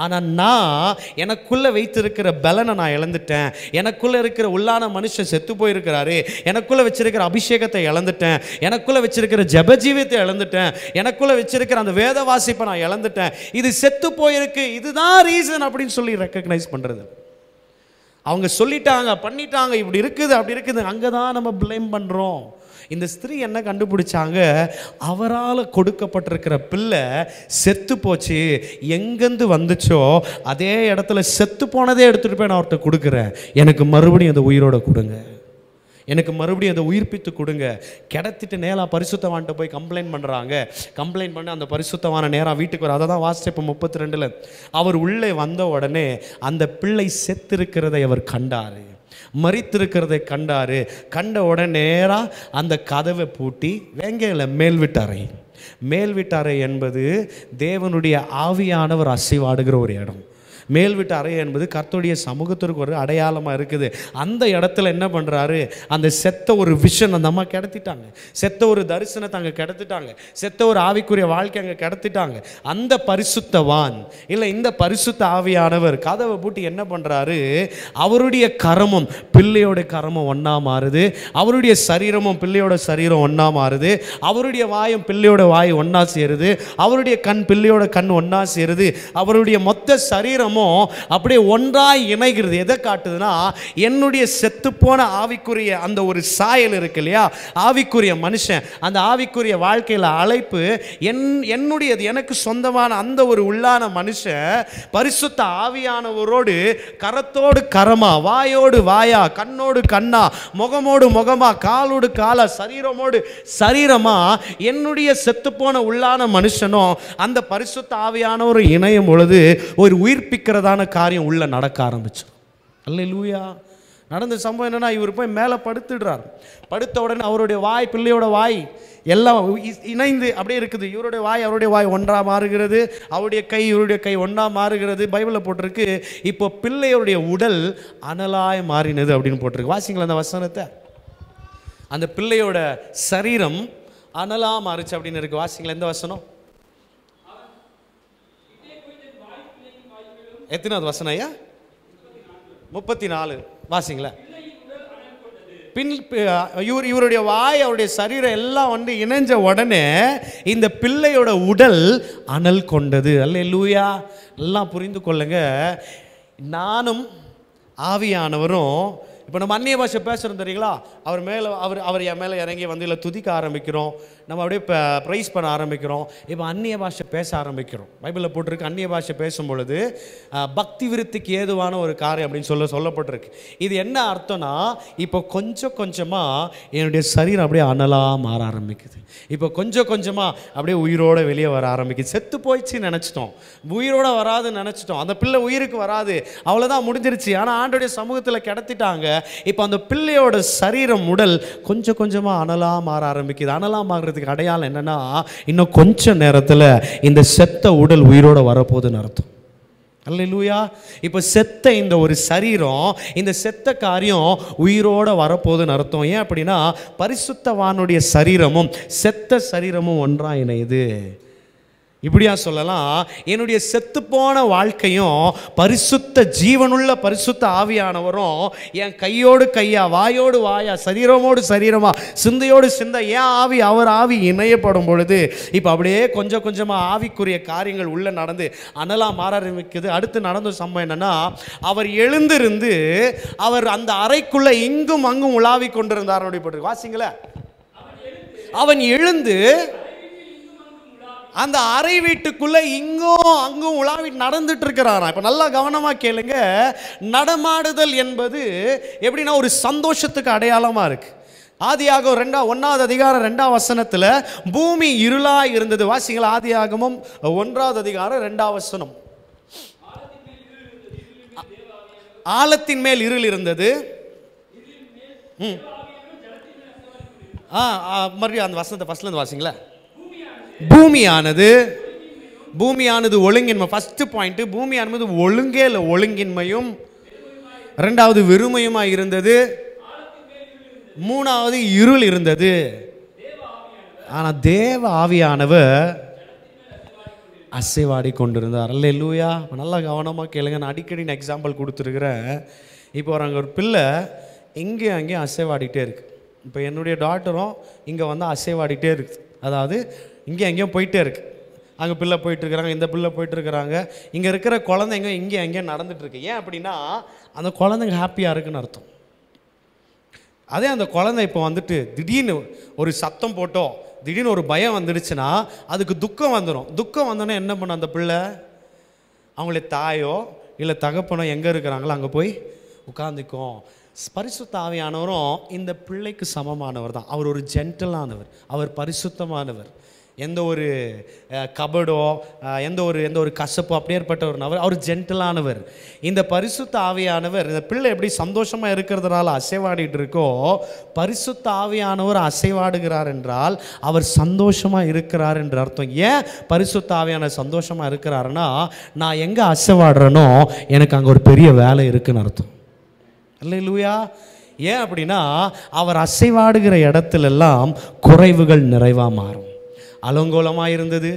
ஆனால் நான் எனக்குள்ளே வைத்திருக்கிற பலனை நான் இழந்துட்டேன், எனக்குள்ளே இருக்கிற உள்ளான மனுஷன் செத்து போயிருக்கிறாரு, எனக்குள்ளே வச்சிருக்கிற அபிஷேகத்தை இழந்துட்டேன், எனக்குள்ளே வச்சிருக்கிற ஜெப ஜீவியத்தை இழந்துட்டேன், எனக்குள்ள வச்சிருக்கிற அந்த வேத வாசிப்பை நான் இழந்துட்டேன், இது செத்து போயிருக்கு, இதுதான் ரீசன் அப்படின்னு சொல்லி ரெக்கக்னைஸ் பண்றது. அவங்க சொல்லிட்டாங்க, பண்ணிட்டாங்க, இப்படி இருக்குது அப்படி இருக்குது, அங்கதான் நம்ம ப்ளேம் பண்றோம். இந்த ஸ்திரீ என்ன கண்டுபிடிச்சாங்க, அவரால் கொடுக்கப்பட்டிருக்கிற பிள்ளை செத்து போச்சு, எங்கேருந்து வந்துச்சோ அதே இடத்துல செத்து போனதே எடுத்துட்டு போய் நான் அவர்கிட்ட கொடுக்குறேன், எனக்கு மறுபடியும் அந்த உயிரோட கொடுங்க, எனக்கு மறுபடியும் அதை உயிர்ப்பித்து கொடுங்க. கிடத்திட்டு நேராக பரிசுத்தவான்கிட்ட போய் கம்ப்ளைண்ட் பண்ணுறாங்க. கம்ப்ளைண்ட் பண்ணி அந்த பரிசுத்தவான நேராக வீட்டுக்கு வர, அதை தான் வாசிச்ச இப்போ 32 அவர் உள்ளே வந்த உடனே அந்த பிள்ளை செத்திருக்கிறதை அவர் கண்டார், மரித்திருக்கிறதை கண்டார். கண்ட உடனே நேராக அந்த கதவை பூட்டி வேங்கையில் மேல் வீட்டறை. மேல் வீட்டறை என்பது தேவனுடைய ஆவியானவர் அசைவாடுகிற ஒரு இடம். மேல் வீட்டு அறை என்பது கர்த்தருடைய சமூகத்திற்கு ஒரு அடையாளமாக இருக்குது. அந்த இடத்துல என்ன பண்ணுறாரு, அந்த செத்த ஒரு விஷன் அந்த அம்மா கிடத்திட்டாங்க, செத்த ஒரு தரிசனத்தை அங்கே கிடத்திட்டாங்க, செத்த ஒரு ஆவிக்குரிய வாழ்க்கை அங்கே கிடத்திட்டாங்க. அந்த பரிசுத்தவான் இல்லை இந்த பரிசுத்த ஆவியானவர் கதவை பூட்டி என்ன பண்ணுறாரு, அவருடைய கரமும் பிள்ளையோட கரமும் ஒன்றா மாறுது, அவருடைய சரீரமும் பிள்ளையோட சரீரம் ஒன்றா மாறுது, அவருடைய வாயும் பிள்ளையோட வாய் ஒன்றா சேருது, அவருடைய கண் பிள்ளையோட கண் ஒன்றா சேருது, அவருடைய மொத்த சரீரமும் அப்படியே ஒன்றாய் இணைகிறது. எதை காட்டுதுன்னா, என்னுடைய செத்துப்போன ஆவிக்குரிய அந்த ஒரு சாயல் இருக்கு இல்லையா, ஆவிக்குரிய மனுஷன், அந்த ஆவிக்குரிய வாழ்க்கையில் அழைப்பு என்னுடையது, எனக்கு சொந்தமான அந்த ஒரு உள்ளான மனுஷன் பரிசுத்த ஆவியானவரோடு கரத்தோடு கரமா, வாயோடு வாயா, கண்ணோடு கண்ணா, முகமோடு முகமா, காலோடு காலா, சரீரமோடு சரீரமா, என்னுடைய செத்துப்போன உள்ளான மனுஷனும் அந்த பரிசுத்த ஆவியானவர் இணையும் பொழுது ஒரு உயிர்ப்பிக்கிறதான காரியம் உள்ள நடக்க ஆரம்பிச்சு. அல்லேலூயா. நடந்த சம்பவம் என்னன்னா, இவர் போய் மேலே படுத்துடுறார். படுத்த உடனே அவருடைய வாய் பிள்ளையோட வாய் எல்லாம் இணைந்து அப்படியே இருக்குது. இவருடைய வாய் அவருடைய வாய் ஒன்றா மாறுகிறது, அவருடைய கை இவருடைய கை ஒன்றா மாறுகிறது. பைபிளில் போட்டிருக்கு, இப்போ பிள்ளையுடைய உடல் அனலாய் மாறினது அப்படின்னு போட்டிருக்கு. வாசிங்களா அந்த வசனத்தை, அந்த பிள்ளையோட சரீரம் அனலா மாறுச்சு அப்படின்னு இருக்கு. வாசிங்களா எந்த வசனம், எத்தனாவது வசனம் ஐயா? 34 வாசிங்களா. பின் இவருடைய வாய் அவருடைய சரீரம் எல்லாம் வந்து இணைஞ்ச உடனே இந்த பிள்ளையோட உடல் அனல் கொண்டது. அல்லேலூயா. எல்லாம் புரிந்து கொள்ளுங்க, நானும் ஆவியானவரும் இப்போ நம்ம அந்நிய பாஷை பேசுகிறோம் தெரியுங்களா, அவர் மேலே அவர் என் மேலே இறங்கி வந்து இல்லை துதிக்க ஆரம்பிக்கிறோம், நம்ம அப்படியே ப்ரைஸ் பண்ண ஆரம்பிக்கிறோம். இப்போ அந்நிய பாஷை பேச ஆரம்பிக்கிறோம். பைபிளில் போட்டிருக்கு, அந்நிய பாஷை பேசும் பொழுது பக்தி விருத்திக்கு ஏதுவான ஒரு காரியம் அப்படின்னு சொல்லப்பட்டிருக்கு. இது என்ன அர்த்தம்னா, இப்போ கொஞ்சம் கொஞ்சமாக என்னுடைய சரீரம் அப்படியே அனலாக மாற ஆரம்பிக்குது, இப்போ கொஞ்சம் கொஞ்சமாக அப்படியே உயிரோடு வெளியே வர ஆரம்பிக்குது. செத்து போயிடுச்சு நினச்சிட்டோம், உயிரோடு வராதுன்னு நினச்சிட்டோம், அந்த பிள்ளை உயிருக்கு வராது, அவ்வளோதான் முடிஞ்சிருச்சு. ஆனால் ஆண்டோடைய சமூகத்தில் கிடத்திட்டாங்க. இப்போ அந்த பிள்ளையோட சரீரம் உடல் கொஞ்சம் கொஞ்சமாக அனலாக மாற ஆரம்பிக்குது. அனலாக மாறுறதுக்கு அடையாளம் என்னன்னா, இன்னும் கொஞ்ச நேரத்தில் இந்த செத்த உடல் உயிரோட வரப்போகுதுன்னு அர்த்தம். அல்லேலூயா. இப்போ செத்த இந்த ஒரு சரீரம், இந்த செத்த காரியம் உயிரோட வரப்போகுதுன்னு அர்த்தம். ஏன் அப்படின்னா, பரிசுத்தவானுடைய சரீரமும் செத்த சரீரமும் ஒன்றா இணையுது. இப்படியா சொல்லலாம், என்னுடைய செத்துப்போன வாழ்க்கையும் பரிசுத்த ஜீவனுள்ள பரிசுத்த ஆவியானவரும் என் கையோடு கையா, வாயோடு வாயா, சரீரமோடு சரீரமா, சிந்தையோடு சிந்தை, ஏன் ஆவி அவர் ஆவி இணையப்படும் பொழுது இப்போ அப்படியே கொஞ்சம் கொஞ்சமாக ஆவிக்குரிய காரியங்கள் உள்ள நடந்து அனலாக மாற ஆரம்பிக்குது. அடுத்து நடந்த சம்பவம் என்னன்னா, அவர் எழுந்திருந்து அவர் அந்த அறைக்குள்ள இங்கும் அங்கும் உலாவி கொண்டிருந்தார். வாசிங்களே, அவன் எழுந்து அந்த அறை வீட்டுக்குள்ள இங்கும் அங்கும் உலாவி நடந்துட்டு இருக்கிறாராம். இப்ப நல்லா கவனமா கேளுங்க. நடமாடுதல் என்பது எப்படின்னா ஒரு சந்தோஷத்துக்கு அடையாளமா இருக்கு. ஆதியாகமம் 1வது அதிகாரம் 2வது வசனத்துல பூமி இருளா இருந்தது. வாசிங்கள், ஆதியாகமம் 1வது அதிகாரம் 2வது வசனம். ஆழத்தின் மேல் இருள் இருந்தது. மறுபடியும் அந்த வசனத்தை ஃபர்ஸ்ட்ல இருந்து வாசிங்களா. பூமியானது ஒழுங்கின்மை. ஃபர்ஸ்ட் பாயிண்ட், பூமியானது ஒழுங்கே இல்லை, ஒழுங்கின்மையும். 2வது வெறுமையுமா இருந்தது. 3வது இருள் இருந்தது. ஆனா தேவ ஆவியானவர் அசைவாடி கொண்டிருந்தார். அல்லேலூயா. நல்லா கவனமா கேளுங்க. நான் அடிக்கடி நான் எக்ஸாம்பிள் கொடுத்துருக்கிறேன். இப்போ அங்கே ஒரு பிள்ளை இங்கேயும் அங்கேயும் அசைவாடிட்டே இருக்கு. இப்போ என்னுடைய டாட்டரும் இங்கே வந்து அசைவாடிட்டே இருக்குது. அதாவது இங்கே எங்கேயும் போயிட்டே இருக்குது. அங்கே பிள்ளை போயிட்டுருக்குறாங்க, இந்த பிள்ளை போயிட்டுருக்குறாங்க. இங்கே இருக்கிற குழந்தைங்க இங்கே அங்கேயும் நடந்துகிட்ருக்கு. ஏன் அப்படின்னா அந்த குழந்தைங்க ஹாப்பியாக இருக்குன்னு அர்த்தம். அதே அந்த குழந்தை இப்போ வந்துட்டு திடீர்னு ஒரு சத்தம் போட்டோ, திடீர்னு ஒரு பயம் வந்துடுச்சுன்னா அதுக்கு துக்கம் வந்துடும். துக்கம் வந்தோன்னே என்ன பண்ண அந்த பிள்ளை, அவங்களே தாயோ இல்லை தகப்பனோ எங்கே இருக்கிறாங்களோ அங்கே போய் உட்காந்துக்கும். பரிசுத்த ஆவியானவரும் இந்த பிள்ளைக்கு சமமானவர் தான். அவர் ஒரு ஜென்டலானவர், அவர் பரிசுத்தமானவர். எந்த ஒரு கபடோ எந்த ஒரு கசப்போ அப்படியேற்பட்டவர் அவர் ஜென்டலானவர். இந்த பரிசுத்த ஆவியானவர் இந்த பிள்ளை எப்படி சந்தோஷமாக இருக்கிறதுனால அசைவாடிட்டு இருக்கோ, பரிசுத்த ஆவியானவர் அசைவாடுகிறார் என்றால் அவர் சந்தோஷமாக இருக்கிறார் என்று அர்த்தம். ஏன் பரிசுத்த ஆவியானவர் சந்தோஷமாக இருக்கிறாருன்னா, நான் எங்கே அசைவாடுறேனோ எனக்கு அங்கே ஒரு பெரிய வேலை இருக்குன்னு அர்த்தம். அல்லேலூயா. ஏன் அப்படின்னா அவர் அசைவாடுகிற இடத்துலெல்லாம் குறைவுகள் நிறைவாக மாறும். அலங்கோலமாக இருந்தது,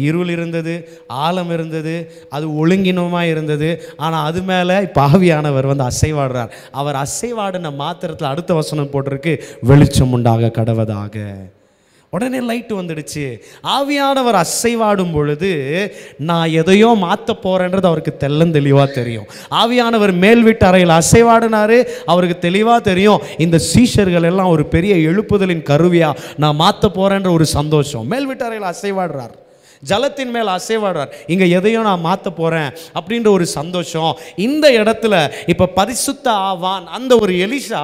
இருள் இருந்தது, ஆழம் இருந்தது, அது ஒழுங்கினமாக இருந்தது. ஆனால் அது மேலே இப்போ ஆவியானவர் வந்து அசைவாடுறார். அவர் அசைவாடின மாத்திரத்தில் அடுத்த வசனம் போட்டிருக்கு, வெளிச்சம் உண்டாக கடவதாக. உடனே லைட் வந்துடுச்சு. ஆவியானவர் அசைவாடும் பொழுது நான் எதையோ மாற்ற போகிறேன்றது அவருக்கு தெளிவாக தெரியும். ஆவியானவர் மேல் வீட்டு அறையில் அசைவாடினாரு, அவருக்கு தெளிவாக தெரியும் இந்த சீஷர்கள் எல்லாம் ஒரு பெரிய எழுப்புதலின் கருவியாக நான் மாற்ற போகிறேன்ற ஒரு சந்தோஷம். மேல் வீட்டு அறையில் அசைவாடுறார், ஜலத்தின் மேல் அசைவாடுறார். இங்கே எதையும் நான் மாற்ற போகிறேன் அப்படின்ற ஒரு சந்தோஷம். இந்த இடத்துல இப்போ பரிசுத்த ஆவான் அந்த ஒரு எலிஷா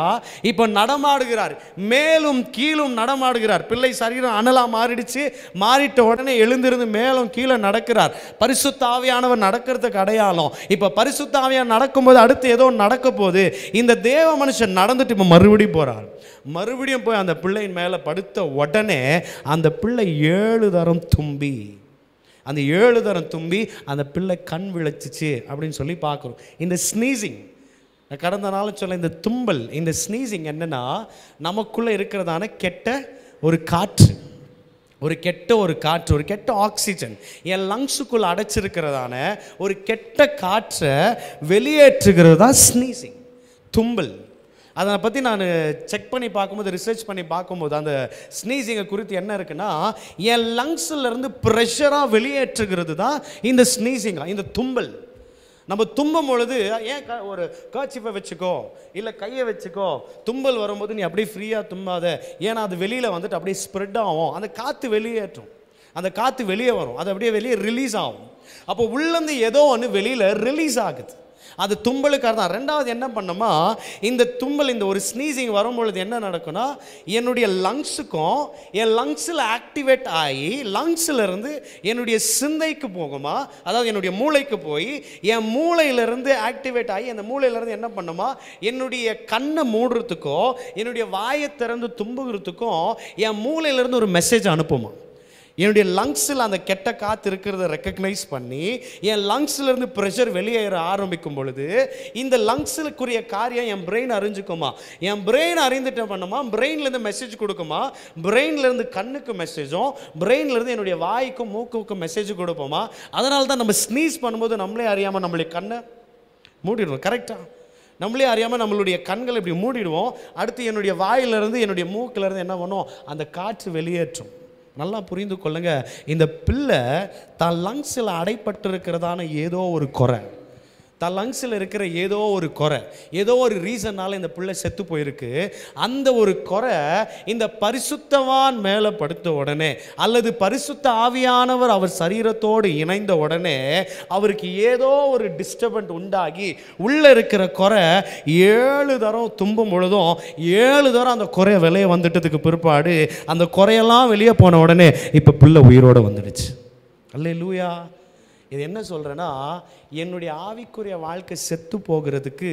இப்போ நடமாடுகிறார், மேலும் கீழும் நடமாடுகிறார். பிள்ளை சரீரம் அனலாக மாறிடுச்சு, மாறிட்ட உடனே எழுந்திருந்து மேலும் கீழே நடக்கிறார். பரிசுத்த ஆவியானவர் நடக்கிறதுக்கு அடையாளம். இப்போ பரிசுத்த ஆவியானவர் நடக்கும்போது அடுத்து ஏதோ நடக்க போகுது. இந்த தேவ மனுஷன் நடந்துட்டு இப்போ மறுபடியும் போகிறார். மறுபடியும் போய் அந்த பிள்ளையின் மேலே படுத்த உடனே அந்த பிள்ளை 7 தரம் தும்பி, அந்த 7 தரம் தும்பி அந்த பிள்ளை கண் விளைச்சிச்சு அப்படின்னு சொல்லி பார்க்குறோம். இந்த ஸ்னீசிங் கடந்த நாள் சொல்ல, இந்த தும்பல், இந்த ஸ்னீசிங் என்னன்னா நமக்குள்ளே இருக்கிறதான கெட்ட ஒரு காற்று, ஒரு கெட்ட ஆக்சிஜன் என் லங்ஸுக்குள்ளே அடைச்சிருக்கிறதான ஒரு கெட்ட காற்றை வெளியேற்றுகிறது தான் ஸ்னீசிங், தும்பல். அதை பற்றி நான் செக் பண்ணி பார்க்கும்போது, ரிசர்ச் பண்ணி பார்க்கும்போது அந்த ஸ்னீசிங்கை குறித்து என்ன இருக்குன்னா, என் லங்ஸிலேருந்து ப்ரெஷராக வெளியேற்றுகிறது தான் இந்த ஸ்னீசிங்கா, இந்த தும்பல். நம்ம தும்பும் பொழுது ஏன் ஒரு கர்ச்சிப்பை வச்சுக்கோ இல்லை கையை வச்சுக்கோ, தும்பல் வரும்போது நீ அப்படியே ஃப்ரீயாக தும்பாத. ஏன்னா அது வெளியில் வந்துட்டு அப்படியே ஸ்ப்ரெட் ஆகும், அந்த காற்று வெளியேற்றும், அந்த காற்று வெளியே வரும், அது அப்படியே வெளியே ரிலீஸ் ஆகும். அப்போ உள்ளேருந்து ஏதோ ஒன்று வெளியில் ரிலீஸ் ஆகுது, அது தும்பலுக்காக தான். 2வது என்ன பண்ணோமா, இந்த தும்பல், இந்த ஒரு ஸ்னீசிங் வரும்பொழுது என்ன நடக்கும்னா, என்னுடைய லங்ஸுக்கும் என் லங்ஸில் ஆக்டிவேட் ஆகி லங்ஸிலிருந்து என்னுடைய சிந்தைக்கு போகுமா, அதாவது என்னுடைய மூளைக்கு போய் என் மூளையிலிருந்து ஆக்டிவேட் ஆகி அந்த மூளையிலேருந்து என்ன பண்ணுமா, என்னுடைய கண்ணை மூடுறதுக்கோ என்னுடைய வாயை திறந்து தும்புகிறதுக்கும் என் மூளையிலேருந்து ஒரு மெசேஜ் அனுப்புமா. என்னுடைய லங்ஸில் அந்த கெட்ட காற்று இருக்கிறத ரெக்கக்னைஸ் பண்ணி என் லங்ஸ்லேருந்து ப்ரெஷர் வெளியேற ஆரம்பிக்கும் பொழுது இந்த லங்ஸுக்குரிய காரியம் என் பிரெயின் அறிஞ்சுக்குமா. என் பிரெயின் அறிந்துட்டு பண்ணுமா, பிரெயின்லேருந்து மெசேஜ் கொடுக்குமா, பிரெயின்லேருந்து கண்ணுக்கு மெசேஜும் பிரெயின்லேருந்து என்னுடைய வாய்க்கும் மூக்குக்கும் மெசேஜ் கொடுப்போமா. அதனால தான் நம்ம ஸ்னீஸ் பண்ணும்போது நம்மளே அறியாமல் நம்மளுடைய கண்ணை மூடிடுவோம். கரெக்டாக நம்மளே அறியாமல் நம்மளுடைய கண்களை இப்படி மூடிடுவோம். அடுத்து என்னுடைய வாயிலிருந்து என்னுடைய மூக்கிலேருந்து என்ன பண்ணுவோம், அந்த காற்று வெளியேற்றும். நல்லா புரிந்து கொள்ளுங்க, இந்த பிள்ளை தான் லங்ஸில் அடைப்பட்டிருக்கிறதான ஏதோ ஒரு குறை, தன் லங்ஸில் இருக்கிற ஏதோ ஒரு குறை, ஏதோ ஒரு ரீசன்னால இந்த பிள்ளை செத்து போயிருக்கு. அந்த ஒரு குறை இந்த பரிசுத்தவான் மேலே படுத்த உடனே, அல்லது பரிசுத்த ஆவியானவர் அவர் சரீரத்தோடு இணைந்த உடனே அவருக்கு ஏதோ ஒரு டிஸ்டர்பன்ஸ் உண்டாகி உள்ள இருக்கிற குறை 7 தரம் தும்பும் பொழுதும் 7 தரம் அந்த குறை வெளியே வந்துட்டதுக்கு பிற்பாடு அந்த குறையெல்லாம் வெளியே போன உடனே இப்போ பிள்ளை உயிரோடு வந்துடுச்சு. அல்லேலூயா. இது என்ன சொல்கிறேன்னா, என்னுடைய ஆவிக்குரிய வாழ்க்கை செத்து போகிறதுக்கு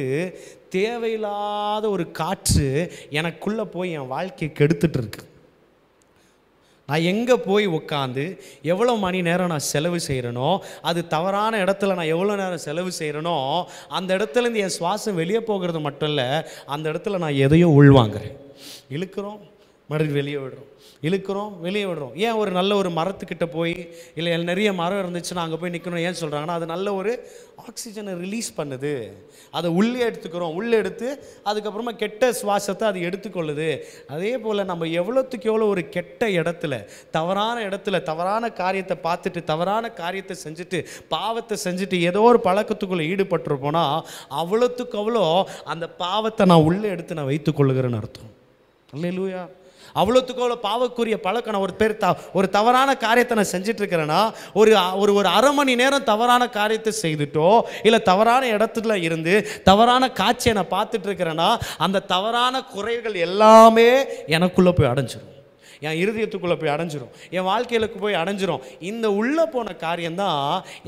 தேவையில்லாத ஒரு காற்று எனக்குள்ளே போய் என் வாழ்க்கையை கெடுத்துட்டு இருக்கு. நான் எங்கே போய் உட்காந்து எவ்வளோ மணி நேரம் நான் செலவு செய்கிறேனோ, அது தவறான இடத்துல நான் எவ்வளோ நேரம் செலவு செய்கிறேனோ, அந்த இடத்துலேருந்து என் சுவாசம் வெளியே போகிறது மட்டும் இல்லை, அந்த இடத்துல நான் எதையோ உள்வாங்கிறேன். இழுக்கிறோம், மறுபடியும் வெளியே விடுறோம், இழுக்கிறோம், வெளியே விடுறோம். ஏன் ஒரு நல்ல ஒரு மரத்துக்கிட்ட போய், இல்லை நிறைய மரம் இருந்துச்சுன்னா அங்கே போய் நிற்கணும். ஏன் சொல்கிறாங்கன்னா, அது நல்ல ஒரு ஆக்சிஜனை ரிலீஸ் பண்ணுது. அதை உள்ளே எடுத்துக்கிறோம், உள்ளே எடுத்து அதுக்கப்புறமா கெட்ட சுவாசத்தை அது எடுத்துக்கொள்ளுது. அதே போல் நம்ம எவ்வளோத்துக்கு எவ்வளோ ஒரு கெட்ட இடத்துல, தவறான இடத்துல, தவறான காரியத்தை பார்த்துட்டு, தவறான காரியத்தை செஞ்சுட்டு, பாவத்தை செஞ்சுட்டு ஏதோ ஒரு பழக்கத்துக்குள்ளே ஈடுபட்டுருப்போனா, அவ்வளோத்துக்கு அவ்வளோ அந்த பாவத்தை நான் உள்ளே எடுத்து நான் வைத்துக்கொள்ளுகிறேன்னு அர்த்தம். அல்லேலூயா. அவ்வளோத்துக்கு அவ்வளோ பாவக்குரிய பழக்கம். நான் ஒரு தவறான காரியத்தை நான் செஞ்சுட்டு இருக்கிறேன்னா, ஒரு ஒரு 1/2 மணி நேரம் தவறான காரியத்தை செய்துட்டோ, இல்லை தவறான இடத்துல இருந்து தவறான காட்சியை நான் பார்த்துட்டு இருக்கிறேன்னா, அந்த தவறான குறைகள் எல்லாமே எனக்குள்ளே போய் அடைஞ்சிரும், என் இருதயத்துக்குள்ளே போய் அடைஞ்சிரும், என் வாழ்க்கையிலுக்கு போய் அடைஞ்சிரும். இந்த உள்ளே போன காரியம்தான்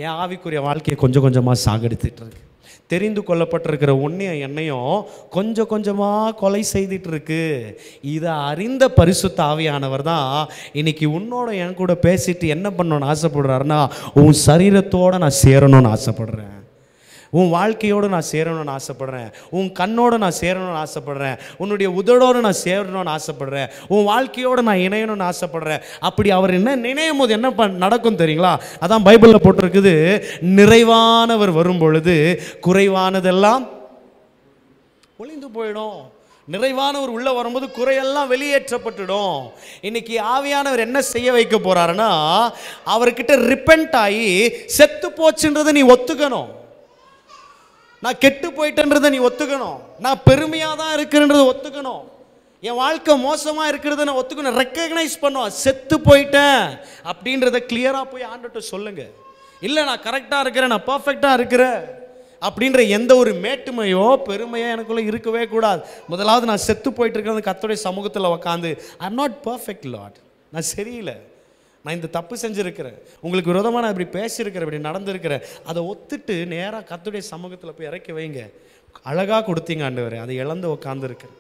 என் ஆவிக்குரிய வாழ்க்கையை கொஞ்சம் கொஞ்சமாக சாகடித்துட்டு இருக்கு. தெரிந்து கொள்ளப்பட்டிருக்கிற உன்னையும் என்னையும் கொஞ்சம் கொஞ்சமாக கொலை செய்துட்டு இருக்கு. இதை அறிந்த பரிசுத்த ஆவியானவர் தான் இன்னைக்கு உன்னோட என் கூட பேசிட்டு என்ன பண்ணணும்னு ஆசைப்படுறாருன்னா, உன் சரீரத்தோடு நான் சேரணும்னு ஆசைப்படுறேன், உன் வாழ்க்கையோடு நான் சேரணும்னு ஆசைப்படுறேன், உன் கண்ணோடு நான் சேரணும்னு ஆசைப்படுறேன், உன்னுடைய உதடோடு நான் சேரணும்னு ஆசைப்படுறேன், உன் வாழ்க்கையோடு நான் இணையணும்னு ஆசைப்படுறேன். அப்படி அவர் என்ன நினையும் போது என்ன நடக்கும் தெரியுங்களா? அதான் பைபிளில் போட்டிருக்குது, நிறைவானவர் வரும் பொழுது குறைவானதெல்லாம் ஒளிந்து போயிடும். நிறைவானவர் உள்ள வரும்போது குறையெல்லாம் வெளியேற்றப்பட்டுடும். இன்னைக்கு ஆவியானவர் என்ன செய்ய வைக்க போறாருன்னா, அவர்கிட்ட ரிப்பெண்ட் ஆகி செத்து போச்சுன்றதை நீ ஒத்துக்கணும், நான் கெட்டு போயிட்டேன்றதை நீ ஒத்துக்கணும், நான் பெருமையாக தான் இருக்கிறன்றதை ஒத்துக்கணும், என் வாழ்க்கை மோசமாக இருக்கிறத நான் ஒத்துக்கணும், ரெக்கக்னைஸ் பண்ணுவோம். செத்து போயிட்டேன் அப்படின்றத கிளியராக போய் ஆண்டுகிட்ட சொல்லுங்க. இல்லை நான் கரெக்டாக இருக்கிறேன், நான் பர்ஃபெக்டாக இருக்கிறேன் அப்படின்ற எந்த ஒரு மேட்டுமையோ பெருமையோ எனக்குள்ளே இருக்கவே கூடாது. முதலாவது நான் செத்து போயிட்டு இருக்கிறது கர்த்தருடைய சமூகத்தில் உட்காந்து, I am not perfect Lord, நான் சரியில்லை, நான் இந்த தப்பு செஞ்சுருக்கிறேன், உங்களுக்கு விரோதமாக நான் இப்படி பேசியிருக்கிறேன், இப்படி நடந்திருக்கிறேன், அதை ஒத்துட்டு நேராக கர்த்தருடைய சமூகத்தில் போய் இறக்கி வைங்க. அழகாக கொடுத்தீங்க ஆண்டவரே, அதை இழந்து உட்காந்துருக்கிறேன்,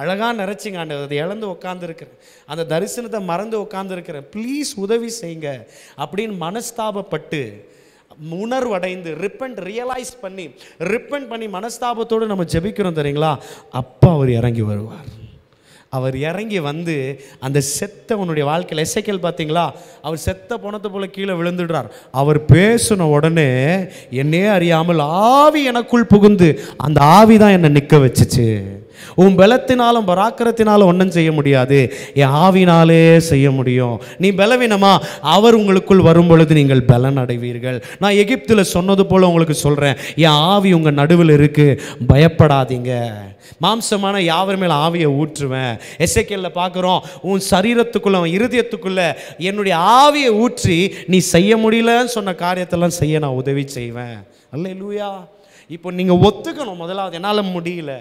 அழகாக நிறைச்சிங்க ஆண்டவர், அதை இழந்து உட்காந்துருக்கிறேன், அந்த தரிசனத்தை மறந்து உட்காந்துருக்கிறேன், ப்ளீஸ் உதவி செய்யுங்க அப்படின்னு மனஸ்தாபப்பட்டு உணர்வடைந்து ரியலைஸ் பண்ணி மனஸ்தாபத்தோடு நம்ம ஜெபிக்கிறோம் தெரியுங்களா? அப்போ அவர் இறங்கி வருவார். அவர் இறங்கி வந்து அந்த செத்தவனுடைய வாழ்க்கையில், எசேக்கியேல் பார்த்தீங்களா, அவர் செத்த பணத்தை போல கீழே விழுந்துடுறார். அவர் பேசின உடனே என்னையே அறியாமல் ஆவி எனக்குள் புகுந்து, அந்த ஆவி தான் என்னை நிற்க வச்சுச்சு. உன் பலத்தினாலும் பராக்கிரத்தினாலும் ஒன்றும் செய்ய முடியாது, என் ஆவினாலே செய்ய முடியும். நீ பலவீனமா, அவர் உங்களுக்குள் வரும் பொழுது நீங்கள் பலன் அடைவீர்கள். நான் எகிப்தில் சொன்னது போல் உங்களுக்கு சொல்கிறேன், என் ஆவி உங்கள் நடுவில் இருக்குது, பயப்படாதீங்க, மாம்சமான யாவர் மேல் ஆவியை ஊற்றுவேன். எசேக்கியேலில் பார்க்குறோம், உன் சரீரத்துக்குள்ள, உன் இருதயத்துக்குள்ள என்னுடைய ஆவியை ஊற்றி நீ செய்ய முடியலன்னு சொன்ன காரியத்தெல்லாம் செய்ய நான் உதவி செய்வேன். அல்லேலூயா. இப்போ நீங்கள் ஒத்துக்கணும், முதலாவது என்னால் முடியல,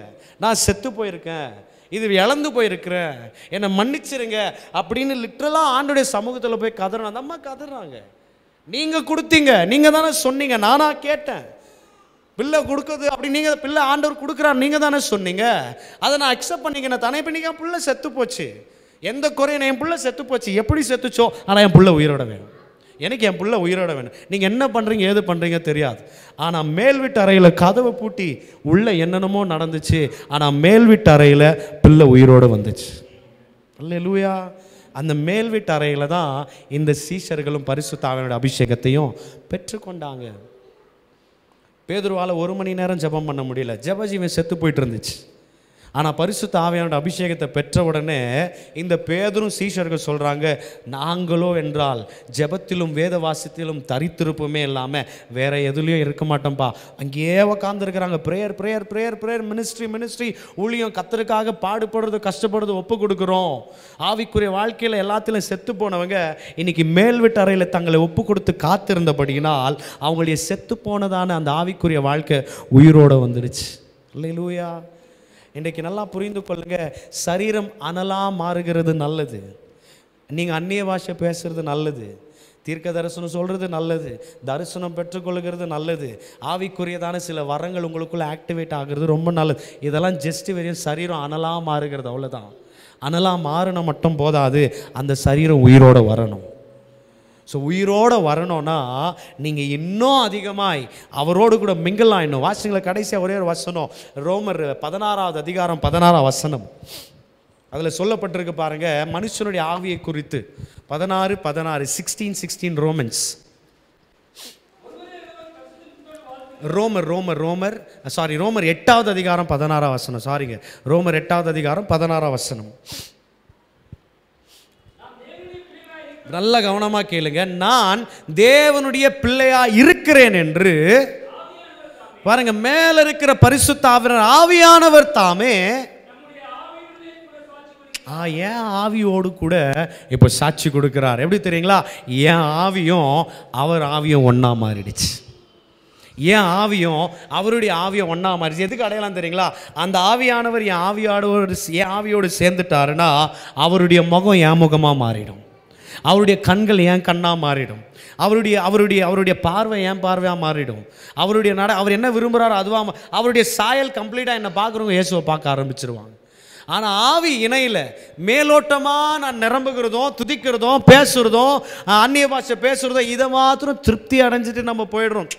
நான் செத்து போயிருக்கேன், இது இழந்து போயிருக்கிறேன், என்னை மன்னிச்சிருங்க அப்படின்னு லிட்ரலாக ஆண்டோடைய சமூகத்தில் போய் கதறணும். அந்த அம்மா கதறாங்க, நீங்கள் கொடுத்தீங்க, நீங்கள் தானே சொன்னீங்க, நானா கேட்டேன், பிள்ளை கொடுக்குது அப்படி நீங்கள், பிள்ளை ஆண்டவர் கொடுக்குறாரு நீங்கள் தானே சொன்னீங்க, அதை நான் அக்செப்ட் பண்ணிக்கிறேன் தானே. இப்போ நீங்கள் என் பிள்ளை செத்து போச்சு, எந்த குறையும், என் பிள்ளை செத்து போச்சு, எப்படி செத்துச்சோ, ஆனால் என் பிள்ளை உயிரோட வேணும், எனக்கு என் பிள்ளை உயிரோட வேணும். நீங்கள் என்ன பண்ணுறீங்க ஏது பண்ணுறீங்க தெரியாது, ஆனால் மேல் வீட்டு அறையில் கதவை பூட்டி உள்ளே என்னென்னமோ நடந்துச்சு, ஆனால் மேல் வீட்டு அறையில் பிள்ளை உயிரோடு வந்துச்சு. அல்லேலூயா. அந்த மேல் வீட்டு அறையில் தான் இந்த சீஷர்களும் பரிசுத்த ஆவியோட அபிஷேகத்தையும் பெற்றுக்கொண்டாங்க. பேதுருவால் 1 மணி நேரம் ஜெபம் பண்ண முடியல, ஜெபஜீவன் செத்து போயிட்டு இருந்துச்சு. ஆனால் பரிசுத்த ஆவியானோட அபிஷேகத்தை பெற்ற உடனே இந்த பேதுரும் சீஷர்கள் சொல்கிறாங்க, நாங்களோ என்றால் ஜெபத்திலும் வேத வாசித்திலும் தரித்திருப்புமே இல்லாமல் வேற எதுலேயும் இருக்க மாட்டோம்ப்பா. அங்கேயே உட்காந்துருக்கிறாங்க. Prayer prayer prayer prayer, ministry ஊழியம், கத்தருக்காக பாடுபடுறது கஷ்டப்படுறது ஒப்பு கொடுக்குறோம். ஆவிக்குரிய வாழ்க்கையில் எல்லாத்திலும் செத்து போனவங்க இன்னைக்கு மேல் வீட்டு அறையில் தங்களை ஒப்பு கொடுத்து காத்திருந்தபடியினால் அவங்களுடைய செத்து போனதான அந்த ஆவிக்குரிய வாழ்க்கை உயிரோடு வந்துடுச்சு. அல்லேலூயா. இன்றைக்கு நல்லா புரிந்து கொள்ளுங்க, சரீரம் அனலாக மாறுகிறது நல்லது, நீங்கள் அந்நிய பாஷை பேசுறது நல்லது, தீர்க்க தரிசனம் சொல்கிறது நல்லது, தரிசனம் பெற்றுக்கொள்கிறது நல்லது, ஆவிக்குரியதான சில வரங்கள் உங்களுக்குள்ளே ஆக்டிவேட் ஆகிறது ரொம்ப நல்லது. இதெல்லாம் ஜஸ்ட் வெறும் சரீரம் அனலாக மாறுகிறது, அவ்வளோதான். அனலாக மாறின மட்டும் போதாது, அந்த சரீரம் உயிரோடு வரணும். ஸோ உயிரோடு வரணும்னா நீங்கள் இன்னும் அதிகமாய் அவரோடு கூட மிங்கிள் ஆகிடணும். வாசிங்கள கடைசியாக ஒரே ஒரு வசனம், ரோமர் 16வது அதிகாரம் 16வது வசனம். அதில் சொல்லப்பட்டிருக்கு பாருங்க, மனுஷனுடைய ஆவியை குறித்து 16 ரோமன்ஸ். ரோமர் 8வது அதிகாரம் 16வது வசனம். சாரிங்க, ரோமர் 8வது அதிகாரம் 16வது வசனம். நல்ல கவனமாக கேளுங்க. நான் தேவனுடைய பிள்ளையா இருக்கிறேன் என்று பாருங்க, மேல இருக்கிற பரிசுத்த ஆவியானவர் தாமே என் ஆவியோடு கூட இப்போ சாட்சி கொடுக்கிறார். எப்படி தெரியுங்களா? என் ஆவியும் அவர் ஆவியும் ஒன்றா மாறிடுச்சு. என் ஆவியும் அவருடைய ஆவியும் ஒன்றா மாறிடுச்சு. எதுக்கு அடையாளம் தெரியுங்களா? அந்த ஆவியானவர் என் ஆவியோடு சேர்ந்துட்டாருன்னா அவருடைய முகம் என் முகமாக மாறிடும், அவருடைய கண்கள் என் கண்ணாக மாறிடும், அவருடைய பார்வை என் பார்வையாக மாறிடும், அவர் என்ன விரும்புகிறாரோ அதுவாக, அவருடைய சாயல் கம்ப்ளீட்டாக என்னை பார்க்குறவங்க இயேசுவை பார்க்க ஆரம்பிச்சிருவாங்க. ஆனால் ஆவி இணையில் மேலோட்டமாக நான் நிரம்புகிறதும் துதிக்கிறதும் பேசுகிறதும் அந்நிய பாஷை பேசுகிறதும் இதை மாத்திரம் திருப்தி அடைஞ்சிட்டு நம்ம போயிடுறோம்.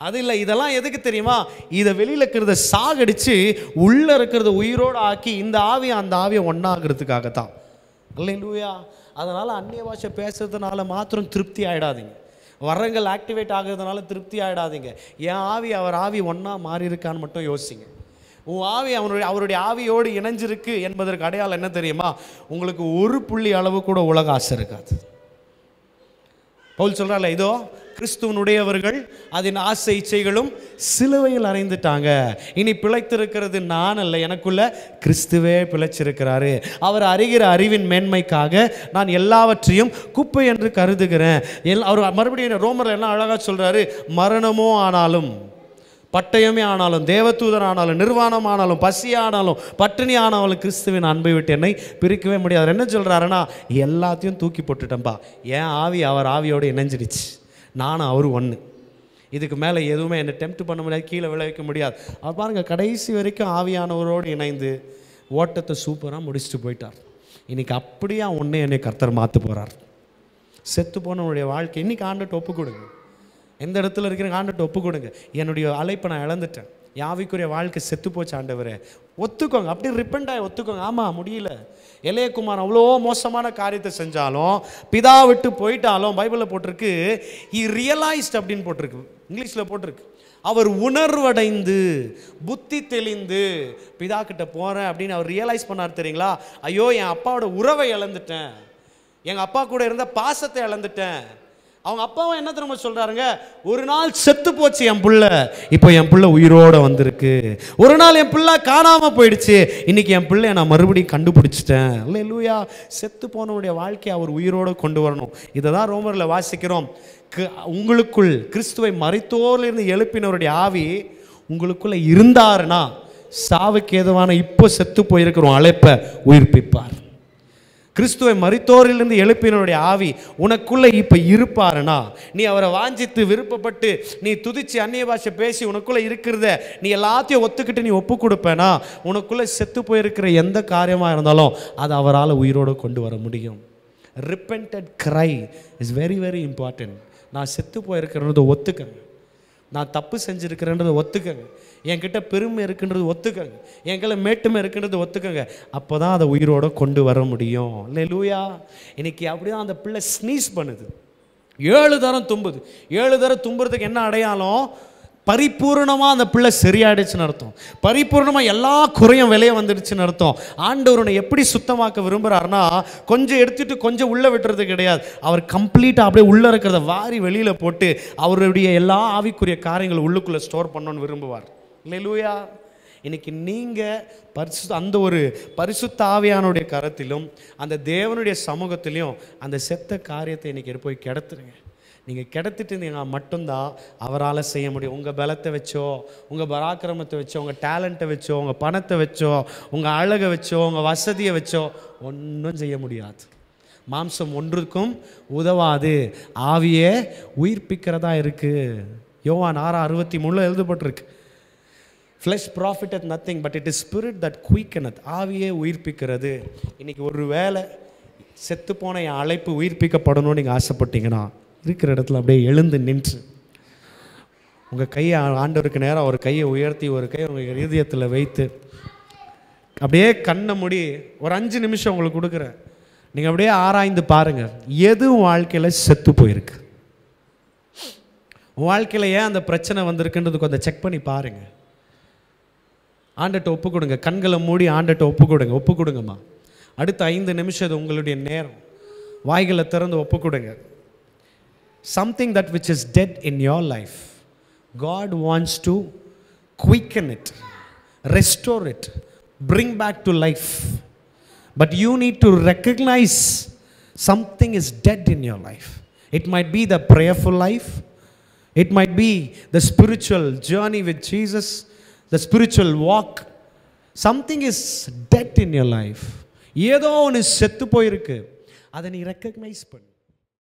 அது இல்லை. இதெல்லாம் எதுக்கு தெரியுமா? இதை வெளியில் இருக்கிறத சாகடித்து உள்ளே இருக்கிறத உயிரோடு ஆக்கி இந்த ஆவியை அந்த ஆவியை ஒன்றாகிறதுக்காகத்தான். அல்லேலூயா. அதனால் அந்நிய பாஷை பேசுறதுனால மாத்திரம் திருப்தி ஆகிடாதீங்க, வரங்கள் ஆக்டிவேட் ஆகிறதுனால திருப்தி ஆகிடாதீங்க. என் ஆவி அவர் ஆவி ஒன்றா மாறி இருக்கான்னு மட்டும் யோசிங்க. உன் ஆவி அவருடைய ஆவியோடு இணைஞ்சிருக்கு என்பதற்கு அடையாளம் என்ன தெரியுமா? உங்களுக்கு ஒரு புள்ளி அளவு கூட உலக ஆசை இருக்காது. பவுல் சொல்றாருல, இதோ கிறிஸ்துவனுடையவர்கள் அதன் ஆசை இச்சைகளும் சிலுவையில் அறைந்துட்டாங்க, இனி பிழைத்திருக்கிறது நான் அல்ல, எனக்குள்ள கிறிஸ்துவே பிழைச்சிருக்கிறாரு, அவர் அறிகிற அறிவின் மேன்மைக்காக நான் எல்லாவற்றையும் குப்பை என்று கருதுகிறேன். அவர் மறுபடியும் ரோமர் எல்லாம் அழகா சொல்றாரு, மரணமோ ஆனாலும் பட்டயமே ஆனாலும் தேவதூதன் ஆனாலும் நிர்வாணம் ஆனாலும் பசி ஆனாலும் பட்டினி ஆனாலும் கிறிஸ்துவின் அன்பை விட்டு என்னை பிரிக்கவே முடியாது. என்ன சொல்கிறாருன்னா, எல்லாத்தையும் தூக்கி போட்டுட்டேன்ப்பா, என் ஆவி அவர் ஆவியோடு இணைஞ்சிடுச்சு, நானும் அவரு ஒன்று, இதுக்கு மேலே எதுவுமே என்னை டெம்ப்ட் பண்ண முடியாது, கீழே விளைவிக்க முடியாது. அவர் பாருங்கள், கடைசி வரைக்கும் ஆவியானவரோடு இணைந்து ஓட்டத்தை சூப்பராக முடிச்சுட்டு போயிட்டார். இன்றைக்கி அப்படியே ஒன்றே என்னை கர்த்தர் மாற்ற போகிறார். செத்து போனவனுடைய வாழ்க்கை இன்றைக்கி ஆண்டுட்டு ஒப்பு கொடுங்க. எந்த இடத்துல இருக்கிற ஆண்டுட்டு ஒப்பு கொடுங்க. என்னுடைய அழைப்பை நான் இழந்துட்டேன், யாவிக்குரிய வாழ்க்கை செத்து போச்சு ஆண்டவரே, ஒத்துக்கோங்க, அப்படியே ரிப்பெண்ட் ஆகி ஒத்துக்கோங்க. ஆமாம் முடியல, எலேயகுமார் அவ்வளோ மோசமான காரியத்தை செஞ்சாலும் பிதா விட்டு போயிட்டாலும் பைபிளில் போட்டிருக்கு ஹி ரியலைஸ்ட் அப்படின்னு போட்டிருக்கு, இங்கிலீஷில் போட்டிருக்கு, அவர் உணர்வடைந்து புத்தி தெளிந்து பிதா கிட்ட போகிறேன் அப்படின்னு அவர் ரியலைஸ் பண்ணார். தெரியுங்களா? ஐயோ, என் அப்பாவோட உறவை இழந்துட்டேன், எங்கள் அப்பா கூட இருந்த பாசத்தை இழந்துட்டேன். அவங்க அப்பாவும் என்ன தெரியுமா சொல்றாருங்க, ஒரு நாள் செத்து போச்சு என் புள்ள, இப்போ என் புள்ள உயிரோட வந்திருக்கு, ஒரு நாள் என் புள்ள காணாம போயிடுச்சு, இன்னைக்கு என் பிள்ளைய நான் மறுபடியும் கண்டுபிடிச்சிட்டேன். அல்லேலூயா. செத்து போனவனுடைய வாழ்க்கையை அவர் உயிரோடு கொண்டு வரணும். இதை தான் ரோமரில் வாசிக்கிறோம். உங்களுக்குள் கிறிஸ்துவை மரித்தோரிலிருந்து எழுப்பினவருடைய ஆவி உங்களுக்குள்ள இருந்தாருன்னா சாவுக்கு ஏதுவான இப்போ செத்து போயிருக்கிறோம் அழைப்பை உயிர்ப்பிப்பார். கிறிஸ்துவை மரித்தோரிலிருந்து எழுப்பினருடைய ஆவி உனக்குள்ளே இப்போ இருப்பாருன்னா, நீ அவரை வாஞ்சித்து விருப்பப்பட்டு நீ துதிச்சு அந்நிய பாஷை பேசி உனக்குள்ளே இருக்கிறத நீ எல்லாத்தையும் ஒத்துக்கிட்டு நீ ஒப்பு கொடுப்பேனா, உனக்குள்ளே செத்து போயிருக்கிற எந்த காரியமாக இருந்தாலும் அதை அவரால் உயிரோடு கொண்டு வர முடியும். ரிப்பெண்டட் கிரை இஸ் வெரி வெரி இம்பார்ட்டன்ட். நான் செத்து போயிருக்கிறத ஒத்துக்கங்க, நான் தப்பு செஞ்சுருக்கிறேன்றதை ஒத்துக்கங்க, என்கிட்ட பெருமை இருக்குன்றது ஒத்துக்கங்க, என்கிட்ட மேட்டுமை இருக்குன்றது ஒத்துக்கங்க, அப்போ தான் அதை உயிரோடு கொண்டு வர முடியும். அல்லேலூயா. இன்னைக்கு அப்படி தான் அந்த பிள்ளை ஸ்னீஸ் பண்ணுது, 7 தரம் தும்புது. 7 தரம் தும்புறதுக்கு என்ன அடையாளம்? பரிபூர்ணமாக அந்த பிள்ளை சரியாயிடுச்சுன்னு அர்த்தம். பரிபூர்ணமாக எல்லா குறையும் வெளியே வந்துடுச்சுன்னு அர்த்தம். ஆண்டவர் எப்படி சுத்தமாக்க விரும்புகிறாருன்னா, கொஞ்சம் எடுத்துட்டு கொஞ்சம் உள்ளே விட்டுறது கிடையாது. அவர் கம்ப்ளீட்டாக அப்படியே உள்ளே இருக்கிறத வாரி வெளியில் போட்டு அவருடைய எல்லா ஆவிக்குரிய காரியங்களை உள்ளுக்குள்ளே ஸ்டோர் பண்ணணும்னு விரும்புவார். அல்லேலூயா. இன்னைக்கு நீங்கள் அந்த ஒரு பரிசுத்த ஆவியானுடைய கரத்திலும் அந்த தேவனுடைய சமூகத்திலையும் அந்த செத்த காரியத்தை இன்றைக்கி போய் கிடத்துருங்க. நீங்கள் கிடத்திட்டு நீங்கள் மட்டும்தான் அவரால் செய்ய முடியும். உங்கள் பலத்தை வச்சோ, உங்கள் பராக்கிரமத்தை வச்சோ, உங்கள் டேலண்ட்டை வச்சோ, உங்கள் பணத்தை வச்சோ, உங்கள் அழகை வச்சோ, உங்கள் வசதியை வச்சோ ஒன்றும் செய்ய முடியாது. மாம்சம் ஒன்றுக்கும் உதவாது, ஆவியே உயிர்ப்பிக்கிறதா இருக்குது. யோவான் 6:63 எழுதப்பட்டிருக்கு. Flesh profiteth nothing, but it is spirit that quickeneth. ஆவியே உயிர்ப்பிக்கிறது. இன்றைக்கி ஒரு வேளை செத்து போன என் அழைப்பு உயிர்ப்பிக்கப்படணும்னு நீங்கள் ஆசைப்பட்டீங்கன்னா, இருக்கிற இடத்துல அப்படியே எழுந்து நின்று உங்கள் கையை ஆண்டவருக்கு நேரம் ஒரு கையை உயர்த்தி ஒரு கையை உங்கள் இதயத்தில் வைத்து அப்படியே கண்ணை மூடி ஒரு 5 நிமிஷம் உங்களுக்கு கொடுக்குறேன். நீங்கள் அப்படியே ஆராய்ந்து பாருங்கள், எது வாழ்க்கையில் செத்து போயிருக்கு, வாழ்க்கையில் ஏன் அந்த பிரச்சனை வந்திருக்குன்றது கொஞ்சம் செக் பண்ணி பாருங்கள். ஆண்டட்ட ஒப்பு கொடுங்க. கண்களை மூடி ஆண்டட்ட ஒப்பு கொடுங்க. ஒப்பு கொடுங்கம்மா. அடுத்த 5 நிமிஷம் இது உங்களுடைய நேரம். வாய்களை திறந்து ஒப்பு கொடுங்க. Something that which is dead in your life, God wants to quicken it, restore it, bring back to life. But you need to recognize something is dead in your life. It might be the prayerful life. It might be the spiritual journey with Jesus, the spiritual walk. Something is dead in your life. ஏதோ ஒன்று செத்து போயிருக்கு. அதை நீ recognise பண்ணு.